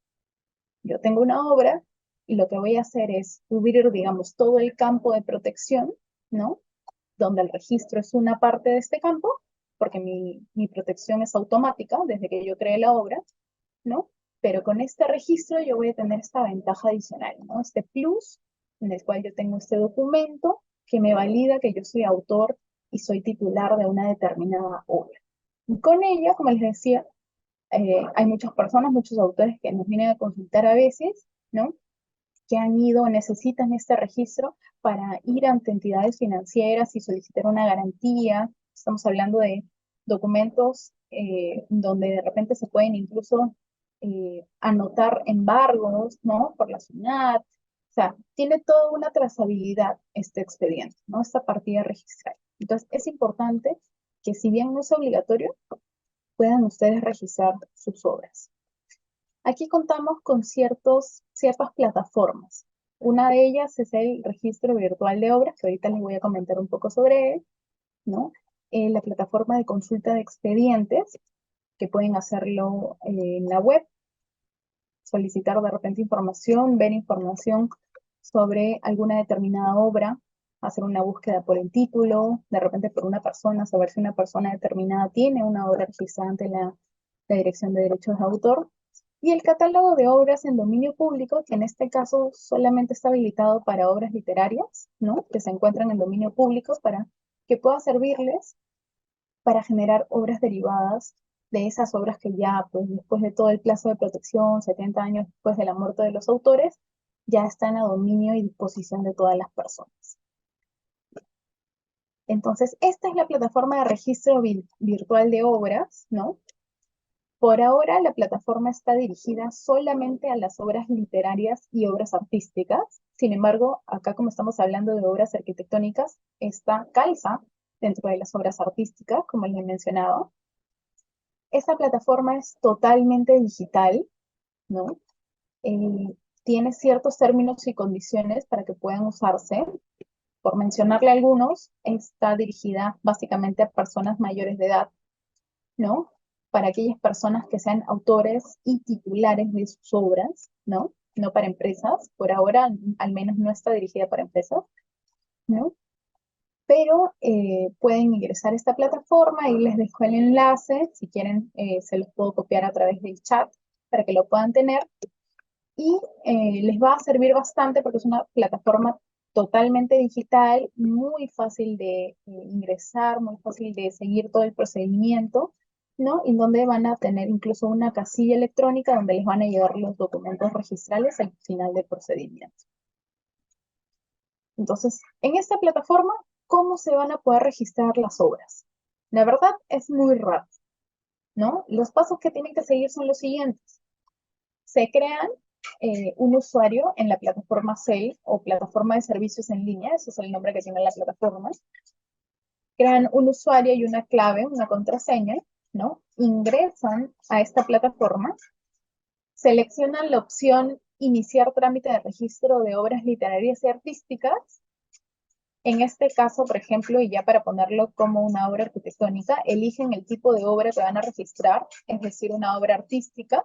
Yo tengo una obra y lo que voy a hacer es cubrir, digamos, todo el campo de protección, ¿no? Donde el registro es una parte de este campo, porque mi protección es automática desde que yo creé la obra, ¿no? Pero con este registro yo voy a tener esta ventaja adicional, ¿no? Este plus en el cual yo tengo este documento que me valida que yo soy autor y soy titular de una determinada obra. Y con ella, como les decía, hay muchas personas, muchos autores que nos vienen a consultar a veces, ¿no? Que han ido o necesitan este registro para ir ante entidades financieras y solicitar una garantía. Estamos hablando de documentos donde de repente se pueden incluso anotar embargos, ¿no? Por la SUNAT. O sea, tiene toda una trazabilidad este expediente, ¿no? Esta partida registral. Entonces, es importante que si bien no es obligatorio, puedan ustedes registrar sus obras. Aquí contamos con ciertas plataformas. Una de ellas es el registro virtual de obras, que ahorita les voy a comentar un poco sobre él, ¿no? La plataforma de consulta de expedientes, que pueden hacerlo en la web, solicitar de repente información, ver información sobre alguna determinada obra, hacer una búsqueda por el título, de repente por una persona, saber si una persona determinada tiene una obra registrada ante la Dirección de Derechos de Autor, y el catálogo de obras en dominio público, que en este caso solamente está habilitado para obras literarias, ¿no? Que se encuentran en dominio público para que pueda servirles para generar obras derivadas de esas obras que ya, pues después de todo el plazo de protección, 70 años después de la muerte de los autores, ya están a dominio y disposición de todas las personas. Entonces, esta es la plataforma de registro virtual de obras, ¿no? Por ahora, la plataforma está dirigida solamente a las obras literarias y obras artísticas. Sin embargo, acá como estamos hablando de obras arquitectónicas, esta calza dentro de las obras artísticas, como les he mencionado. Esta plataforma es totalmente digital, ¿no? Eh, Tiene ciertos términos y condiciones para que puedan usarse. Por mencionarle algunos, está dirigida básicamente a personas mayores de edad, ¿no? Para aquellas personas que sean autores y titulares de sus obras, ¿no? No para empresas. Por ahora, al menos no está dirigida para empresas, ¿no? Pero pueden ingresar a esta plataforma y les dejo el enlace. Si quieren, se los puedo copiar a través del chat para que lo puedan tener. Y les va a servir bastante porque es una plataforma totalmente digital, muy fácil de ingresar, muy fácil de seguir todo el procedimiento, ¿no? Y donde van a tener incluso una casilla electrónica donde les van a llegar los documentos registrales al final del procedimiento. Entonces, en esta plataforma, ¿cómo se van a poder registrar las obras? La verdad es muy rápido, ¿no? Los pasos que tienen que seguir son los siguientes. Se crean un usuario en la plataforma SEL o plataforma de servicios en línea, ese es el nombre que tiene la plataforma, crean un usuario y una clave, una contraseña, ¿no? Ingresan a esta plataforma, seleccionan la opción iniciar trámite de registro de obras literarias y artísticas. En este caso, por ejemplo, y ya para ponerlo como una obra arquitectónica, eligen el tipo de obra que van a registrar, es decir, una obra artística,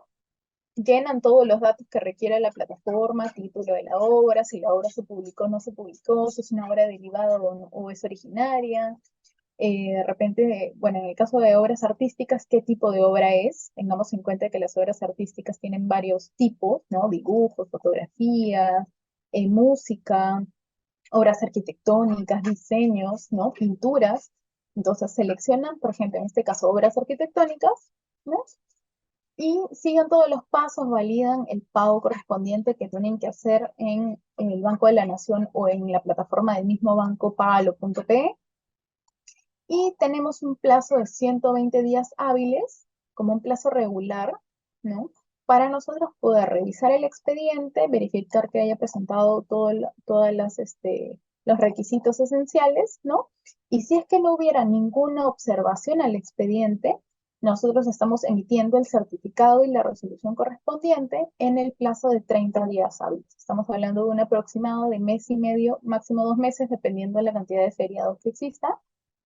llenan todos los datos que requiere la plataforma, título de la obra, si la obra se publicó o no se publicó, si es una obra derivada o es originaria. De repente, bueno, en el caso de obras artísticas, ¿qué tipo de obra es? Tengamos en cuenta que las obras artísticas tienen varios tipos, ¿no? Dibujos, fotografías, música, obras arquitectónicas, diseños, ¿no? Pinturas. Entonces seleccionan, por ejemplo, en este caso, obras arquitectónicas, ¿no? Y siguen todos los pasos, validan el pago correspondiente que tienen que hacer en el Banco de la Nación o en la plataforma del mismo banco pagalo.pe. Y tenemos un plazo de 120 días hábiles, como un plazo regular, ¿no? Para nosotros poder revisar el expediente, verificar que haya presentado todas los requisitos esenciales, ¿no? Y si es que no hubiera ninguna observación al expediente, nosotros estamos emitiendo el certificado y la resolución correspondiente en el plazo de 30 días hábiles. Estamos hablando de un aproximado de mes y medio, máximo 2 meses, dependiendo de la cantidad de feriados que exista,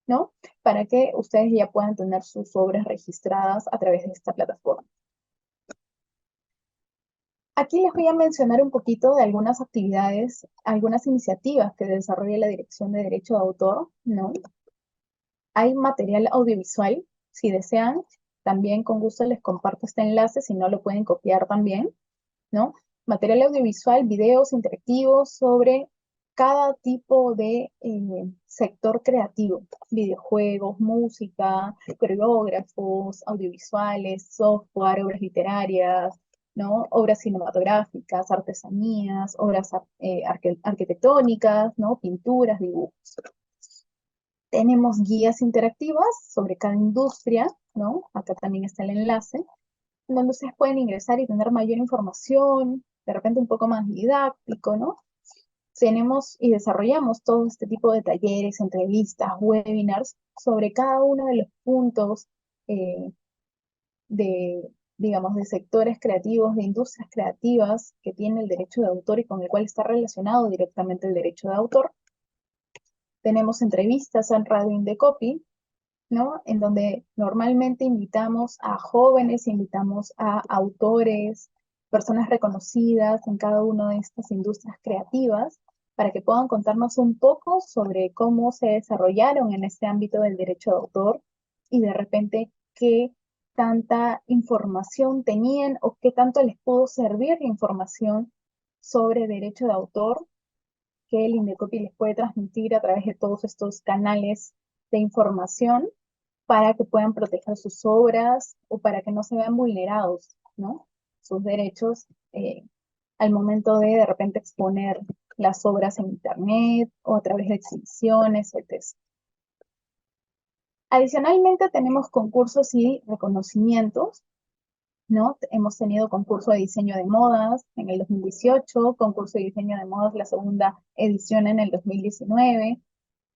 ¿no? Para que ustedes ya puedan tener sus obras registradas a través de esta plataforma. Aquí les voy a mencionar un poquito de algunas actividades, algunas iniciativas que desarrolla la Dirección de Derecho de Autor, ¿no? Hay material audiovisual, si desean, también con gusto les comparto este enlace, si no lo pueden copiar también, ¿no? Material audiovisual, videos interactivos sobre cada tipo de sector creativo, videojuegos, música, coreógrafos, audiovisuales, software, obras literarias, ¿no? Obras cinematográficas, artesanías, obras arquitectónicas, ¿no? Pinturas, dibujos. Tenemos guías interactivas sobre cada industria, ¿no? Acá también está el enlace donde ustedes pueden ingresar y tener mayor información, de repente un poco más didáctico, ¿no? Tenemos y desarrollamos todo este tipo de talleres, entrevistas, webinars sobre cada uno de los puntos eh, de, digamos, de sectores creativos, de industrias creativas que tiene el derecho de autor y con el cual está relacionado directamente el derecho de autor. Tenemos entrevistas en Radio Indecopy, ¿no? En donde normalmente invitamos a jóvenes, invitamos a autores, personas reconocidas en cada una de estas industrias creativas, para que puedan contarnos un poco sobre cómo se desarrollaron en este ámbito del derecho de autor y de repente qué tanta información tenían o qué tanto les pudo servir la información sobre derecho de autor que el Indecopi les puede transmitir a través de todos estos canales de información para que puedan proteger sus obras o para que no se vean vulnerados, ¿no? Sus derechos al momento de repente exponer las obras en internet o a través de exhibiciones, etc. Adicionalmente tenemos concursos y reconocimientos, ¿no? Hemos tenido concurso de diseño de modas en el 2018, concurso de diseño de modas la segunda edición en el 2019.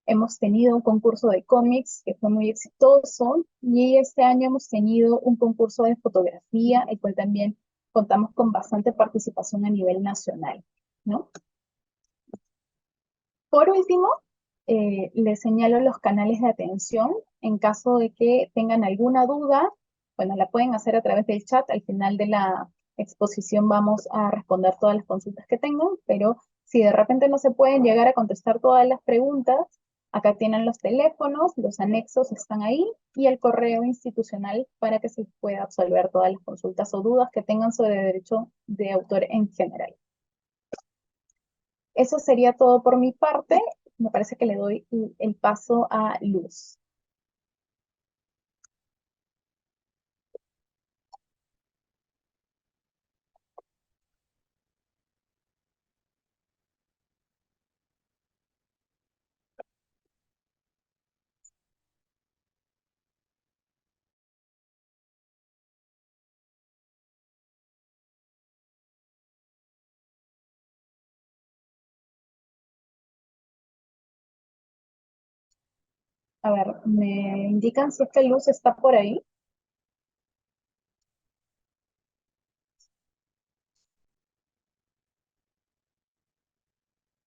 Hemos tenido un concurso de cómics que fue muy exitoso y este año hemos tenido un concurso de fotografía, el cual también contamos con bastante participación a nivel nacional, ¿no? Por último, les señalo los canales de atención en caso de que tengan alguna duda. Bueno, la pueden hacer a través del chat. Al final de la exposición vamos a responder todas las consultas que tengan, pero si de repente no se pueden llegar a contestar todas las preguntas, acá tienen los teléfonos, los anexos están ahí y el correo institucional para que se pueda absolver todas las consultas o dudas que tengan sobre derecho de autor en general. Eso sería todo por mi parte. Me parece que le doy el paso a Luz. A ver, ¿me indican si es que Luz está por ahí?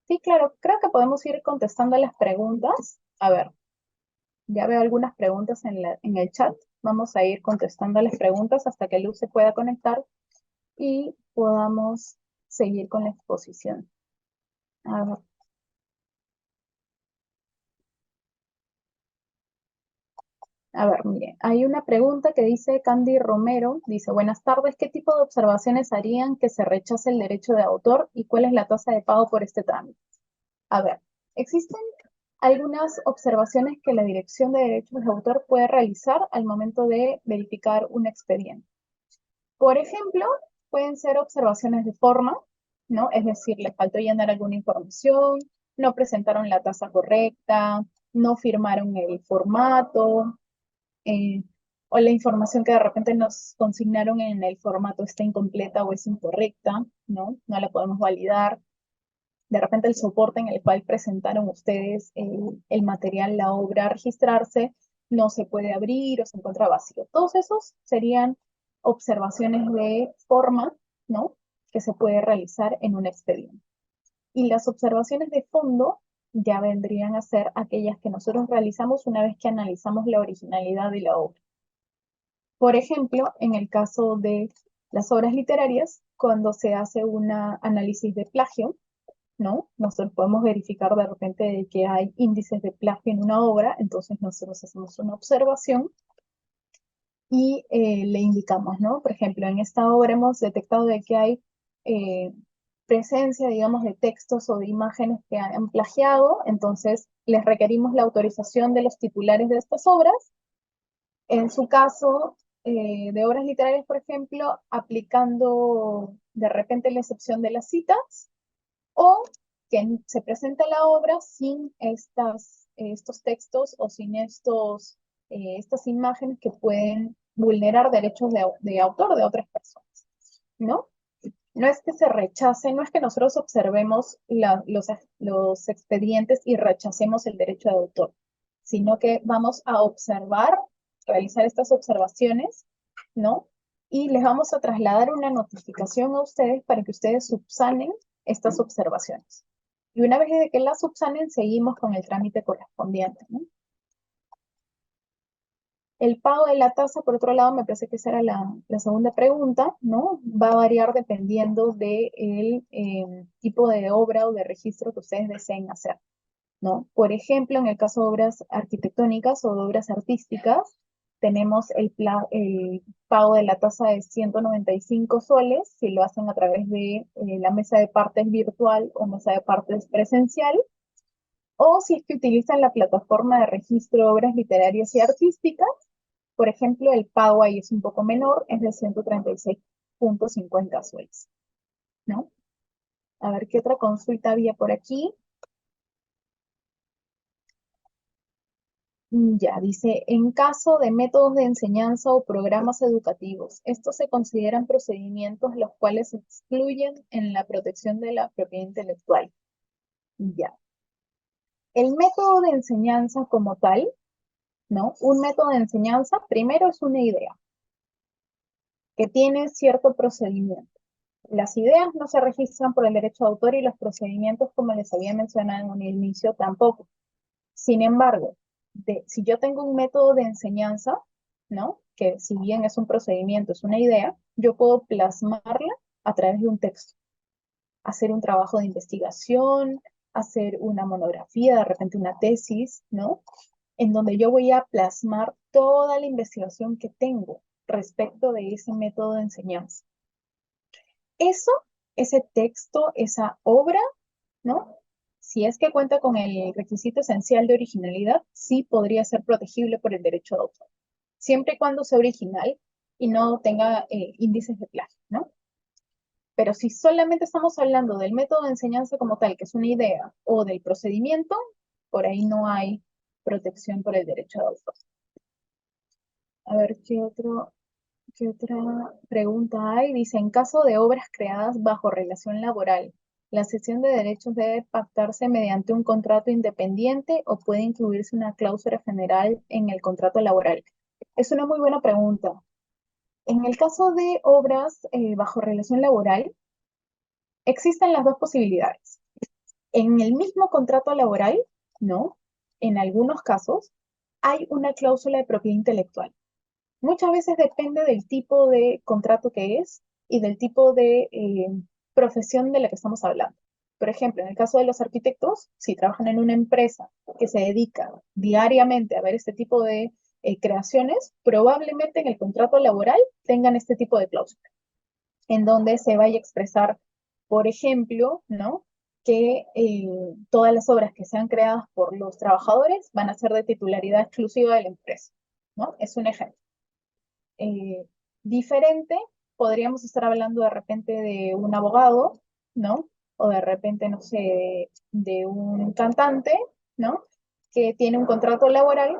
Sí, claro, creo que podemos ir contestando las preguntas. A ver, ya veo algunas preguntas en el chat. Vamos a ir contestando las preguntas hasta que Luz se pueda conectar y podamos seguir con la exposición. A ver, mire, hay una pregunta que dice Candy Romero, dice, buenas tardes, ¿qué tipo de observaciones harían que se rechace el derecho de autor y cuál es la tasa de pago por este trámite? A ver, existen algunas observaciones que la Dirección de Derechos de Autor puede realizar al momento de verificar un expediente. Por ejemplo, pueden ser observaciones de forma, ¿no? Es decir, le faltó llenar alguna información, no presentaron la tasa correcta, no firmaron el formato, eh, o la información que de repente nos consignaron en el formato está incompleta o es incorrecta, ¿no? No la podemos validar. De repente el soporte en el cual presentaron ustedes el material, la obra a registrarse, no se puede abrir o se encuentra vacío. Todos esos serían observaciones de forma, ¿no? Que se puede realizar en un expediente. Y las observaciones de fondo ya vendrían a ser aquellas que nosotros realizamos una vez que analizamos la originalidad de la obra. Por ejemplo, en el caso de las obras literarias, cuando se hace un análisis de plagio, ¿no? Nosotros podemos verificar de repente de que hay índices de plagio en una obra, entonces nosotros hacemos una observación y le indicamos, ¿no? Por ejemplo, en esta obra hemos detectado de que hay eh, presencia, digamos, de textos o de imágenes que han plagiado, entonces les requerimos la autorización de los titulares de estas obras. En su caso, de obras literarias, por ejemplo, aplicando de repente la excepción de las citas, o que se presente la obra sin estos textos o sin estas imágenes que pueden vulnerar derechos de autor de otras personas, ¿no? No es que se rechace, no es que nosotros observemos los expedientes y rechacemos el derecho de autor, sino que vamos a observar, realizar estas observaciones, ¿no? Y les vamos a trasladar una notificación a ustedes para que ustedes subsanen estas observaciones. Y una vez de que las subsanen, seguimos con el trámite correspondiente, ¿no? El pago de la tasa, por otro lado, me parece que esa era la segunda pregunta, ¿no? Va a variar dependiendo del tipo de obra o de registro que ustedes deseen hacer, ¿no? Por ejemplo, en el caso de obras arquitectónicas o de obras artísticas, tenemos el pago de la tasa de 195 soles si lo hacen a través de la mesa de partes virtual o mesa de partes presencial, o si es que utilizan la plataforma de registro de obras literarias y artísticas, por ejemplo, el pago ahí es un poco menor, es de 136,50 soles, ¿no? A ver qué otra consulta había por aquí. Ya, dice, en caso de métodos de enseñanza o programas educativos, estos se consideran procedimientos los cuales se excluyen en la protección de la propiedad intelectual. Ya. El método de enseñanza como tal, ¿no? Un método de enseñanza, primero es una idea que tiene cierto procedimiento. Las ideas no se registran por el derecho de autor y los procedimientos, como les había mencionado en un inicio, tampoco. Sin embargo, si yo tengo un método de enseñanza, ¿no? Que si bien es un procedimiento, es una idea, yo puedo plasmarla a través de un texto, hacer un trabajo de investigación, hacer una monografía, de repente una tesis, ¿no? En donde yo voy a plasmar toda la investigación que tengo respecto de ese método de enseñanza. Eso, ese texto, esa obra, ¿no? Si es que cuenta con el requisito esencial de originalidad, sí podría ser protegible por el derecho de autor, siempre y cuando sea original y no tenga índices de plagio, ¿no? Pero si solamente estamos hablando del método de enseñanza como tal, que es una idea, o del procedimiento, por ahí no hay protección por el derecho de autor. A ver, ¿qué otra pregunta hay? Dice, en caso de obras creadas bajo relación laboral, La cesión de derechos debe pactarse mediante un contrato independiente o puede incluirse una cláusula general en el contrato laboral. Es una muy buena pregunta. En el caso de obras bajo relación laboral, existen las dos posibilidades. En el mismo contrato laboral, ¿no? En algunos casos, hay una cláusula de propiedad intelectual. Muchas veces depende del tipo de contrato que es y del tipo de profesión de la que estamos hablando. Por ejemplo, en el caso de los arquitectos, si trabajan en una empresa que se dedica diariamente a ver este tipo de creaciones, probablemente en el contrato laboral tengan este tipo de cláusula, en donde se vaya a expresar, por ejemplo, ¿no? Que todas las obras que sean creadas por los trabajadores van a ser de titularidad exclusiva de la empresa, ¿no? Es un ejemplo. eh, Diferente, podríamos estar hablando de repente de un abogado, ¿no? O de repente, no sé, de un cantante, ¿no? Que tiene un contrato laboral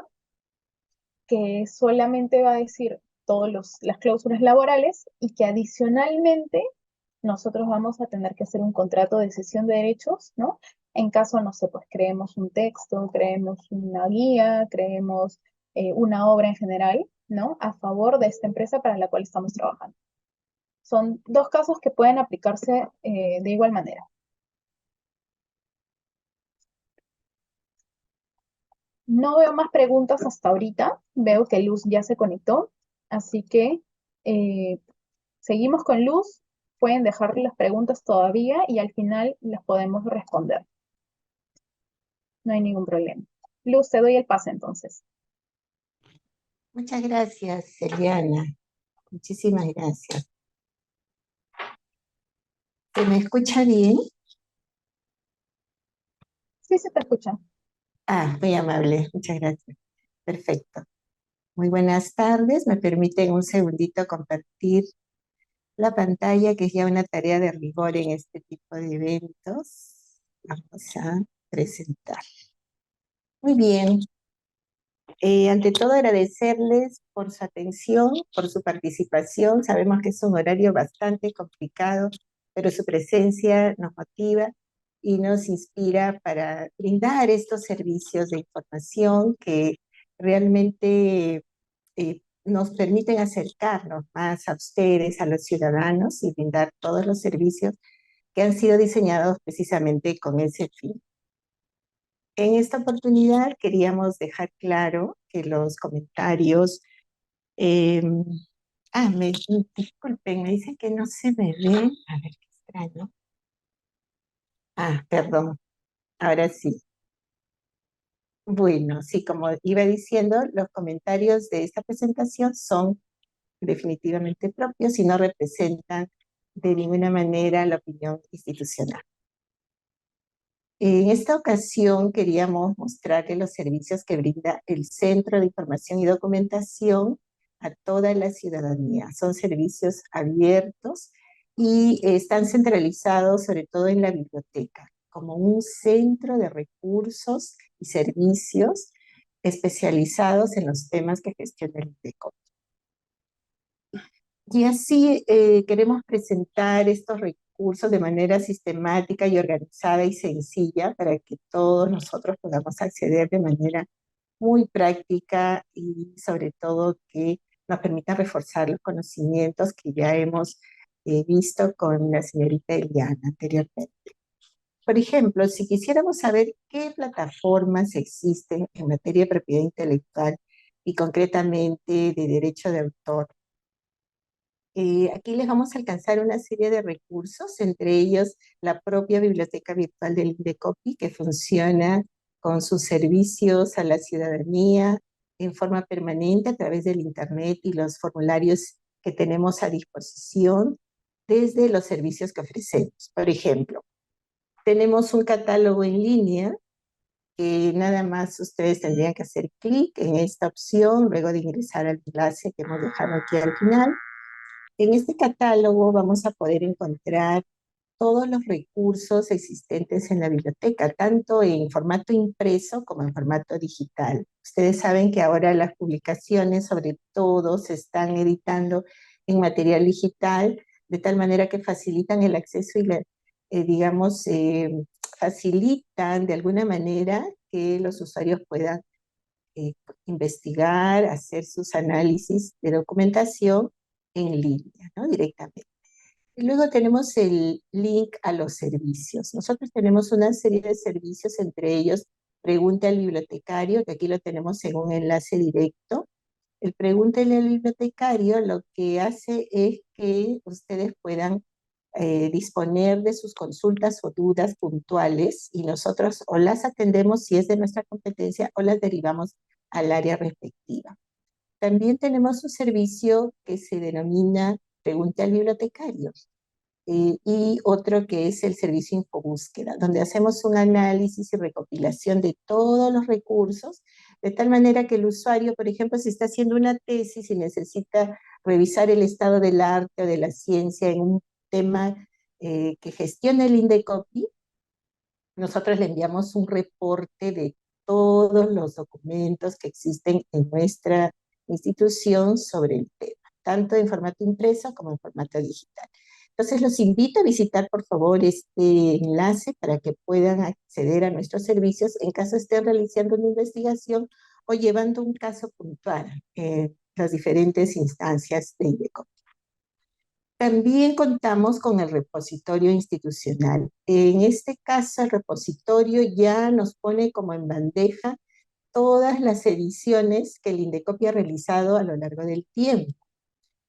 que solamente va a decir todas las cláusulas laborales y que adicionalmente nosotros vamos a tener que hacer un contrato de cesión de derechos, ¿no? En caso, no sé, pues creemos un texto, creemos una guía, creemos una obra en general, ¿no? A favor de esta empresa para la cual estamos trabajando. Son dos casos que pueden aplicarse de igual manera. No veo más preguntas hasta ahorita. Veo que Luz ya se conectó. Así que eh, seguimos con Luz. Pueden dejar las preguntas todavía y al final las podemos responder. No hay ningún problema. Luz, te doy el pase entonces. Muchas gracias, Eliana. Muchísimas gracias. ¿Se me escucha bien? Sí, se te escucha. Ah, muy amable, muchas gracias. Perfecto. Muy buenas tardes. Me permiten un segundito compartir la pantalla, que es ya una tarea de rigor en este tipo de eventos. Vamos a presentar. Muy bien. Ante todo, agradecerles por su atención, por su participación. Sabemos que es un horario bastante complicado, pero su presencia nos motiva y nos inspira para brindar estos servicios de información que realmente nos permiten acercarnos más a ustedes, a los ciudadanos, y brindar todos los servicios que han sido diseñados precisamente con ese fin. En esta oportunidad queríamos dejar claro que los comentarios, eh, disculpen, me dicen que no se me ve, a ver qué extraño. Perdón, ahora sí. Bueno, sí, como iba diciendo, los comentarios de esta presentación son definitivamente propios y no representan de ninguna manera la opinión institucional. En esta ocasión queríamos mostrarles los servicios que brinda el Centro de Información y Documentación a toda la ciudadanía. Son servicios abiertos y están centralizados sobre todo en la biblioteca, como un centro de recursos y servicios especializados en los temas que gestiona el INDECO. Y así queremos presentar estos recursos de manera sistemática y organizada y sencilla para que todos nosotros podamos acceder de manera muy práctica y sobre todo que nos permita reforzar los conocimientos que ya hemos visto con la señorita Eliana anteriormente. Por ejemplo, si quisiéramos saber qué plataformas existen en materia de propiedad intelectual y concretamente de derecho de autor, aquí les vamos a alcanzar una serie de recursos, entre ellos la propia biblioteca virtual del INDECOPI, que funciona con sus servicios a la ciudadanía en forma permanente a través del Internet y los formularios que tenemos a disposición desde los servicios que ofrecemos. Por ejemplo, tenemos un catálogo en línea que nada más ustedes tendrían que hacer clic en esta opción luego de ingresar al enlace que hemos dejado aquí al final. En este catálogo vamos a poder encontrar todos los recursos existentes en la biblioteca, tanto en formato impreso como en formato digital. Ustedes saben que ahora las publicaciones, sobre todo, se están editando en material digital, de tal manera que facilitan el acceso digamos, facilitan de alguna manera que los usuarios puedan eh, investigar, hacer sus análisis de documentación en línea, ¿no? Directamente. Y luego tenemos el link a los servicios. Nosotros tenemos una serie de servicios, entre ellos Pregunta al bibliotecario, que aquí lo tenemos en un enlace directo. El Pregúntele al bibliotecario lo que hace es que ustedes puedan disponer de sus consultas o dudas puntuales y nosotros o las atendemos si es de nuestra competencia o las derivamos al área respectiva. También tenemos un servicio que se denomina Pregunta al bibliotecario y otro que es el servicio Infobúsqueda, donde hacemos un análisis y recopilación de todos los recursos, de tal manera que el usuario, por ejemplo, si está haciendo una tesis y necesita revisar el estado del arte o de la ciencia en un tema que gestiona el INDECOPI, nosotros le enviamos un reporte de todos los documentos que existen en nuestra institución sobre el tema, tanto en formato impreso como en formato digital. Entonces los invito a visitar por favor este enlace para que puedan acceder a nuestros servicios en caso estén realizando una investigación o llevando un caso puntual en las diferentes instancias de INDECOP. También contamos con el repositorio institucional. En este caso, el repositorio ya nos pone como en bandeja todas las ediciones que el INDECOPI ha realizado a lo largo del tiempo.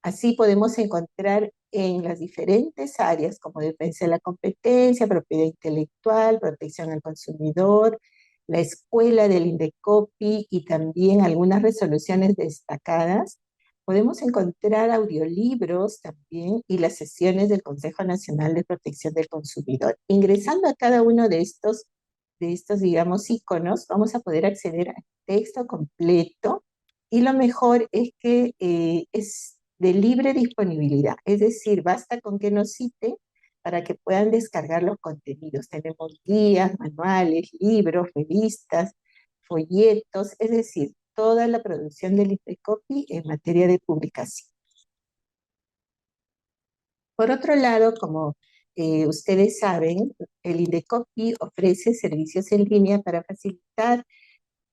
Así podemos encontrar en las diferentes áreas como defensa de la competencia, propiedad intelectual, protección al consumidor, la escuela del INDECOPI y también algunas resoluciones destacadas. Podemos encontrar audiolibros también y las sesiones del Consejo Nacional de Protección del Consumidor. Ingresando a cada uno de estos digamos, iconos, vamos a poder acceder al texto completo y lo mejor es que es de libre disponibilidad, es decir, basta con que nos citen para que puedan descargar los contenidos. Tenemos guías, manuales, libros, revistas, folletos, es decir, toda la producción del INDECOPI en materia de publicación. Por otro lado, como ustedes saben, el INDECOPI ofrece servicios en línea para facilitar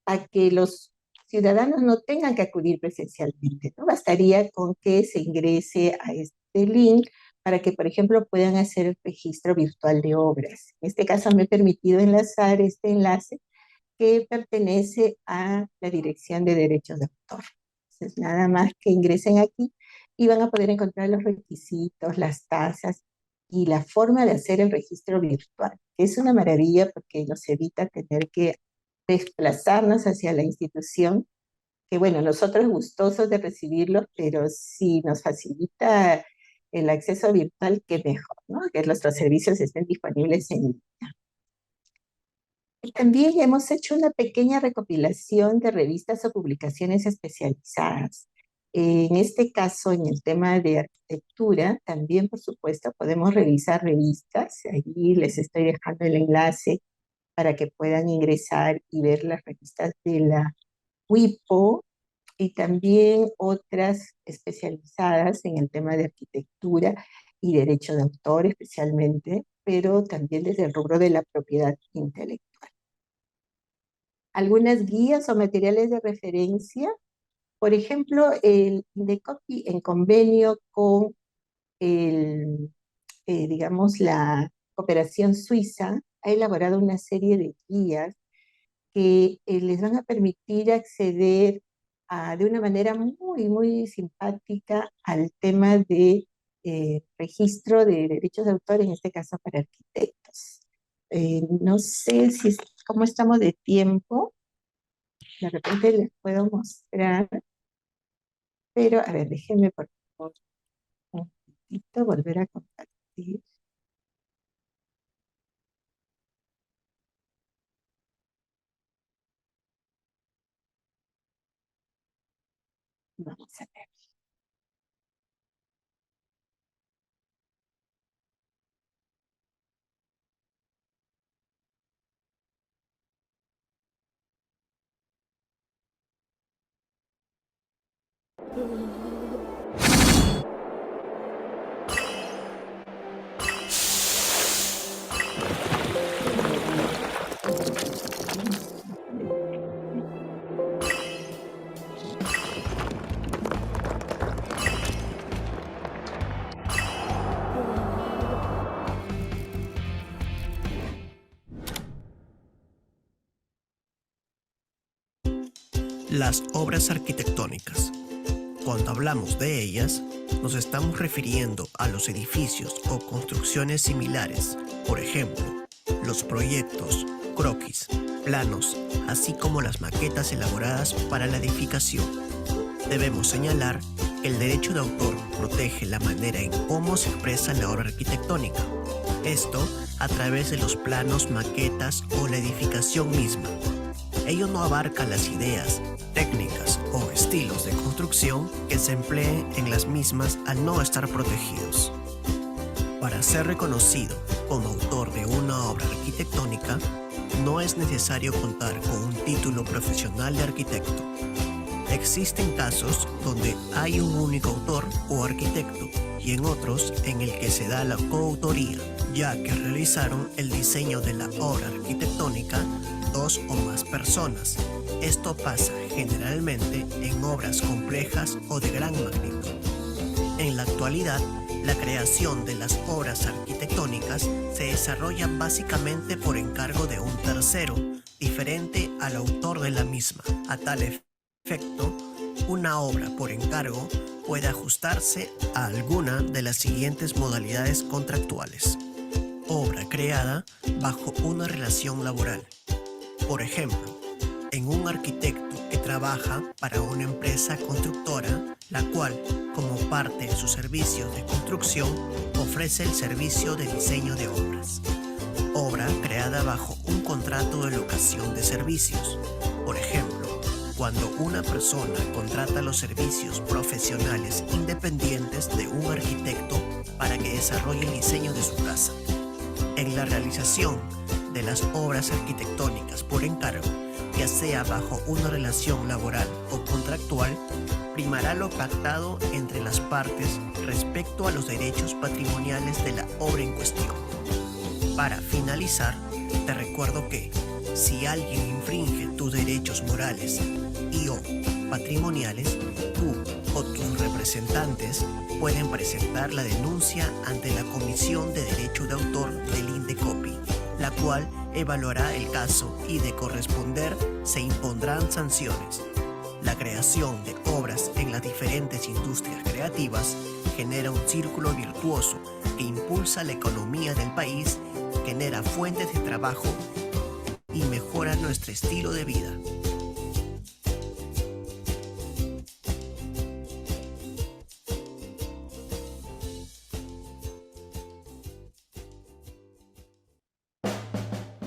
a que los ciudadanos no tengan que acudir presencialmente, ¿no? Bastaría con que se ingrese a este link para que, por ejemplo, puedan hacer el registro virtual de obras. En este caso me he permitido enlazar este enlace que pertenece a la Dirección de Derechos de Autor. Entonces, nada más que ingresen aquí y van a poder encontrar los requisitos, las tasas y la forma de hacer el registro virtual. Es una maravilla porque nos evita tener que desplazarnos hacia la institución, que bueno, nosotros gustosos de recibirlos, pero si nos facilita el acceso virtual, qué mejor, ¿no? Que nuestros servicios estén disponibles en línea. Y también hemos hecho una pequeña recopilación de revistas o publicaciones especializadas. En este caso, en el tema de arquitectura, también, por supuesto, podemos revisar revistas. Ahí les estoy dejando el enlace para que puedan ingresar y ver las revistas de la WIPO y también otras especializadas en el tema de arquitectura y derecho de autor especialmente, pero también desde el rubro de la propiedad intelectual. Algunas guías o materiales de referencia, por ejemplo, el INDECOPI en convenio con digamos, la cooperación suiza ha elaborado una serie de guías que les van a permitir acceder de una manera muy, muy simpática al tema de registro de derechos de autor, en este caso para arquitectos. No sé cómo estamos de tiempo, de repente les puedo mostrar, pero a ver, déjenme por favor un poquito volver a compartir. Vamos a ver. Las obras arquitectónicas. Cuando hablamos de ellas, nos estamos refiriendo a los edificios o construcciones similares, por ejemplo, los proyectos, croquis, planos, así como las maquetas elaboradas para la edificación. Debemos señalar que el derecho de autor protege la manera en cómo se expresa la obra arquitectónica. Esto a través de los planos, maquetas o la edificación misma. Ello no abarca las ideas, técnicas o estilos de construcción que se empleen en las mismas al no estar protegidos. Para ser reconocido como autor de una obra arquitectónica, no es necesario contar con un título profesional de arquitecto. Existen casos donde hay un único autor o arquitecto y en otros en el que se da la coautoría, ya que realizaron el diseño de la obra arquitectónica dos o más personas. Esto pasa generalmente en obras complejas o de gran magnitud. En la actualidad, la creación de las obras arquitectónicas se desarrolla básicamente por encargo de un tercero, diferente al autor de la misma. A tal efecto, una obra por encargo puede ajustarse a alguna de las siguientes modalidades contractuales. Obra creada bajo una relación laboral. Por ejemplo, en un arquitecto que trabaja para una empresa constructora, la cual, como parte de sus servicios de construcción, ofrece el servicio de diseño de obras. Obra creada bajo un contrato de locación de servicios. Por ejemplo, cuando una persona contrata los servicios profesionales independientes de un arquitecto para que desarrolle el diseño de su casa. En la realización de las obras arquitectónicas por encargo, ya sea bajo una relación laboral o contractual, primará lo pactado entre las partes respecto a los derechos patrimoniales de la obra en cuestión. Para finalizar, te recuerdo que si alguien infringe tus derechos morales y o patrimoniales, tú o tus representantes pueden presentar la denuncia ante la Comisión de Derecho de Autor del INDECOPI, la cual evaluará el caso y de corresponder se impondrán sanciones. La creación de obras en las diferentes industrias creativas genera un círculo virtuoso que impulsa la economía del país, genera fuentes de trabajo y mejora nuestro estilo de vida.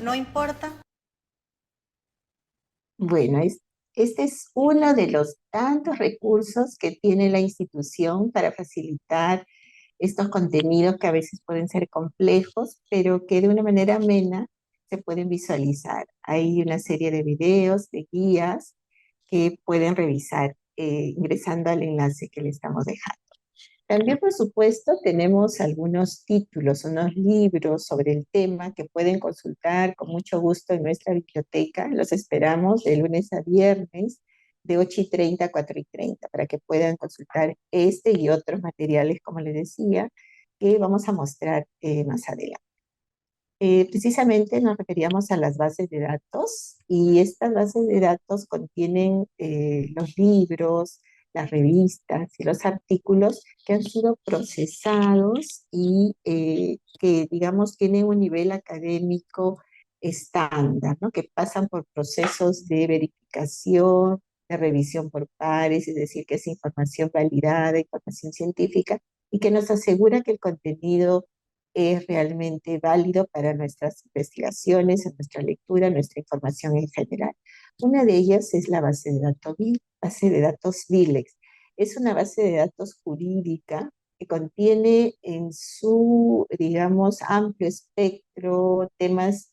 No importa. Bueno, este es uno de los tantos recursos que tiene la institución para facilitar estos contenidos que a veces pueden ser complejos, pero que de una manera amena se pueden visualizar. Hay una serie de videos, de guías que pueden revisar ingresando al enlace que le estamos dejando. También, por supuesto, tenemos algunos títulos, unos libros sobre el tema que pueden consultar con mucho gusto en nuestra biblioteca. Los esperamos de lunes a viernes, de 8:30 a 4:30, para que puedan consultar este y otros materiales, como les decía, que vamos a mostrar más adelante. Precisamente nos referíamos a las bases de datos y estas bases de datos contienen los libros, las revistas y los artículos que han sido procesados y que, digamos, tienen un nivel académico estándar, ¿no? Que pasan por procesos de verificación, de revisión por pares, es decir, que es información validada, información científica, y que nos asegura que el contenido es realmente válido para nuestras investigaciones, en nuestra lectura, nuestra información en general. Una de ellas es la base de datos VILEX. Es una base de datos jurídica que contiene en su, digamos, amplio espectro temas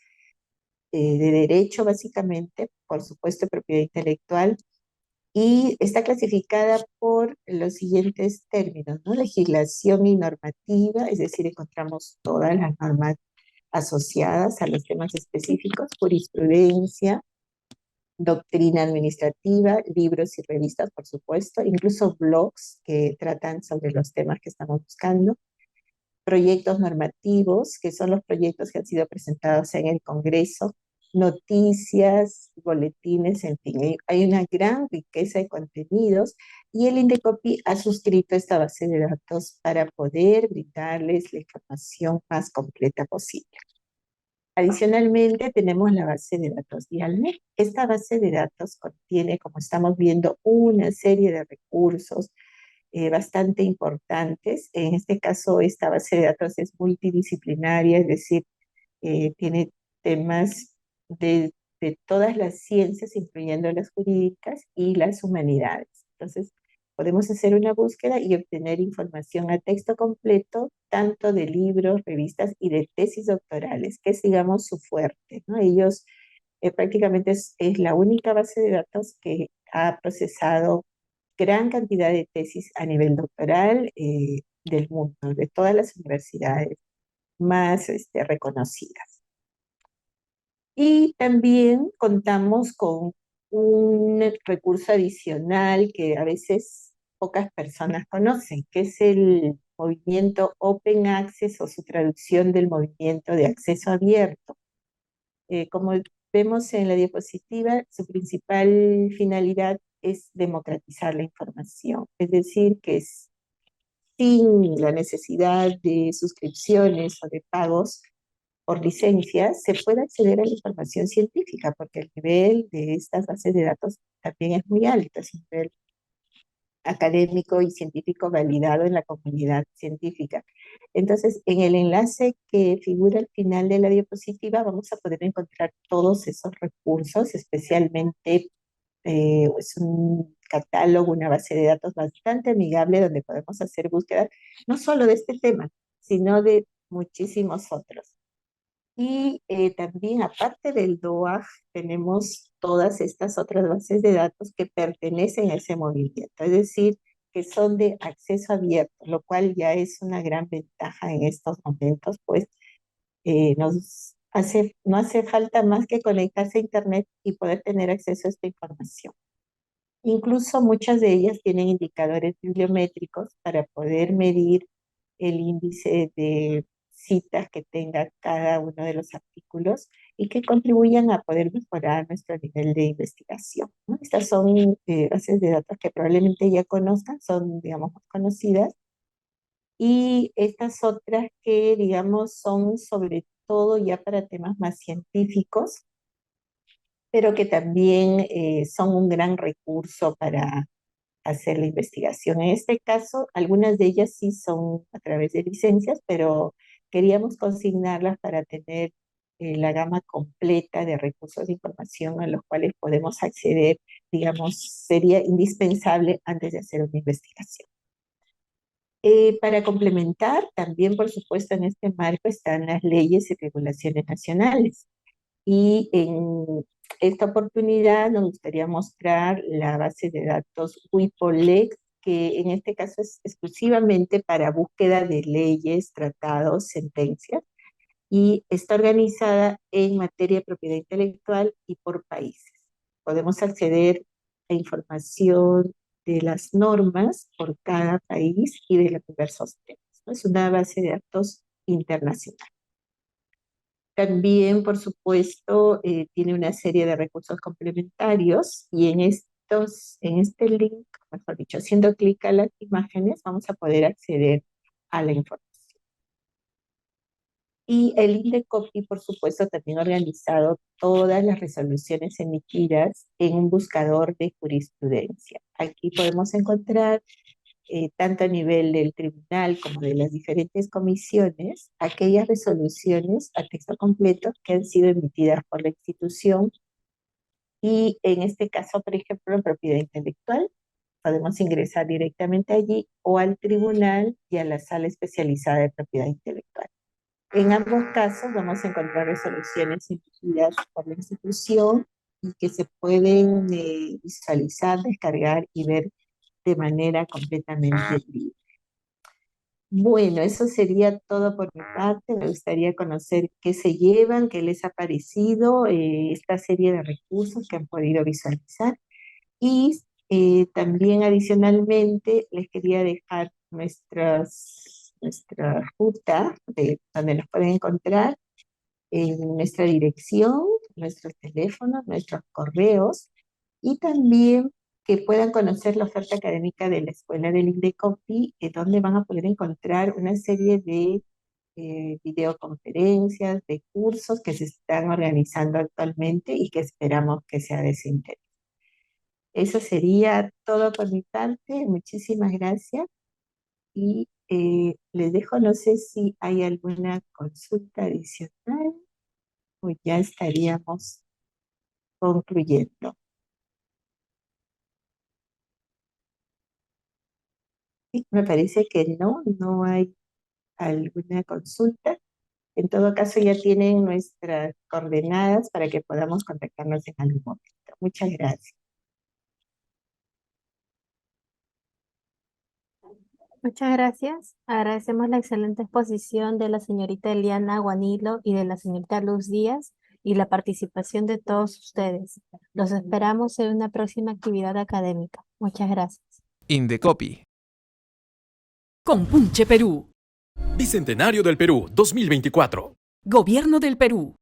de derecho, básicamente, por supuesto, propiedad intelectual, y está clasificada por los siguientes términos, ¿no? Legislación y normativa, es decir, encontramos todas las normas asociadas a los temas específicos, jurisprudencia, doctrina administrativa, libros y revistas, por supuesto, incluso blogs que tratan sobre los temas que estamos buscando, proyectos normativos, que son los proyectos que han sido presentados en el Congreso, noticias, boletines, en fin, hay una gran riqueza de contenidos y el Indecopi ha suscrito esta base de datos para poder brindarles la información más completa posible. Adicionalmente, tenemos la base de datos Dialnet. Esta base de datos contiene, como estamos viendo, una serie de recursos bastante importantes. En este caso, esta base de datos es multidisciplinaria, es decir, tiene temas de todas las ciencias, incluyendo las jurídicas y las humanidades. Entonces, podemos hacer una búsqueda y obtener información a texto completo, tanto de libros, revistas y de tesis doctorales, que es, digamos, su fuerte, ¿no? Ellos prácticamente es la única base de datos que ha procesado gran cantidad de tesis a nivel doctoral del mundo, de todas las universidades más reconocidas. Y también contamos con un recurso adicional que a veces pocas personas conocen, que es el movimiento Open Access o su traducción del movimiento de acceso abierto. Como vemos en la diapositiva, su principal finalidad es democratizar la información, es decir, que sin la necesidad de suscripciones o de pagos por licencias, se puede acceder a la información científica, porque el nivel de estas bases de datos también es muy alto, es un nivel académico y científico validado en la comunidad científica. Entonces, en el enlace que figura al final de la diapositiva vamos a poder encontrar todos esos recursos, especialmente es un catálogo, una base de datos bastante amigable donde podemos hacer búsquedas no solo de este tema, sino de muchísimos otros. Y también, aparte del DOAJ, tenemos todas estas otras bases de datos que pertenecen a ese movimiento, es decir, que son de acceso abierto, lo cual ya es una gran ventaja en estos momentos, pues no hace falta más que conectarse a Internet y poder tener acceso a esta información. Incluso muchas de ellas tienen indicadores bibliométricos para poder medir el índice de citas que tenga cada uno de los artículos y que contribuyan a poder mejorar nuestro nivel de investigación, ¿no? Estas son bases de datos que probablemente ya conozcan, son, digamos, más conocidas, y estas otras que, digamos, son sobre todo ya para temas más científicos, pero que también son un gran recurso para hacer la investigación. En este caso, algunas de ellas sí son a través de licencias, pero queríamos consignarlas para tener la gama completa de recursos de información a los cuales podemos acceder, digamos, sería indispensable antes de hacer una investigación. Para complementar, también por supuesto en este marco están las leyes y regulaciones nacionales. Y en esta oportunidad nos gustaría mostrar la base de datos WIPOLEX, que en este caso es exclusivamente para búsqueda de leyes, tratados, sentencias, y está organizada en materia de propiedad intelectual y por países. Podemos acceder a información de las normas por cada país y de los diversos temas, ¿no? Es una base de datos internacional. También, por supuesto, tiene una serie de recursos complementarios y en este link, mejor dicho, haciendo clic a las imágenes, vamos a poder acceder a la información. Y el Indecopi, por supuesto, también ha organizado todas las resoluciones emitidas en un buscador de jurisprudencia. Aquí podemos encontrar tanto a nivel del tribunal como de las diferentes comisiones, aquellas resoluciones a texto completo que han sido emitidas por la institución y en este caso, por ejemplo, en propiedad intelectual, podemos ingresar directamente allí o al tribunal y a la sala especializada de propiedad intelectual. En ambos casos vamos a encontrar resoluciones emitidas por la institución y que se pueden visualizar, descargar y ver de manera completamente libre. Bueno, eso sería todo por mi parte. Me gustaría conocer qué se llevan, qué les ha parecido esta serie de recursos que han podido visualizar. Y también adicionalmente les quería dejar nuestra ruta de donde nos pueden encontrar en nuestra dirección nuestros teléfonos, nuestros correos y también que puedan conocer la oferta académica de la Escuela del Indecopi, donde van a poder encontrar una serie de videoconferencias, de cursos que se están organizando actualmente y que esperamos que sea de su interés. Eso sería todo por mi parte. Muchísimas gracias. Y les dejo, no sé si hay alguna consulta adicional o ya estaríamos concluyendo. Sí, me parece que no hay alguna consulta. En todo caso, ya tienen nuestras coordenadas para que podamos contactarnos en algún momento. Muchas gracias. Muchas gracias. Agradecemos la excelente exposición de la señorita Eliana Guanilo y de la señorita Luz Díaz y la participación de todos ustedes. Los esperamos en una próxima actividad académica. Muchas gracias. Indecopi. Compunche Perú. Bicentenario del Perú 2024. Gobierno del Perú.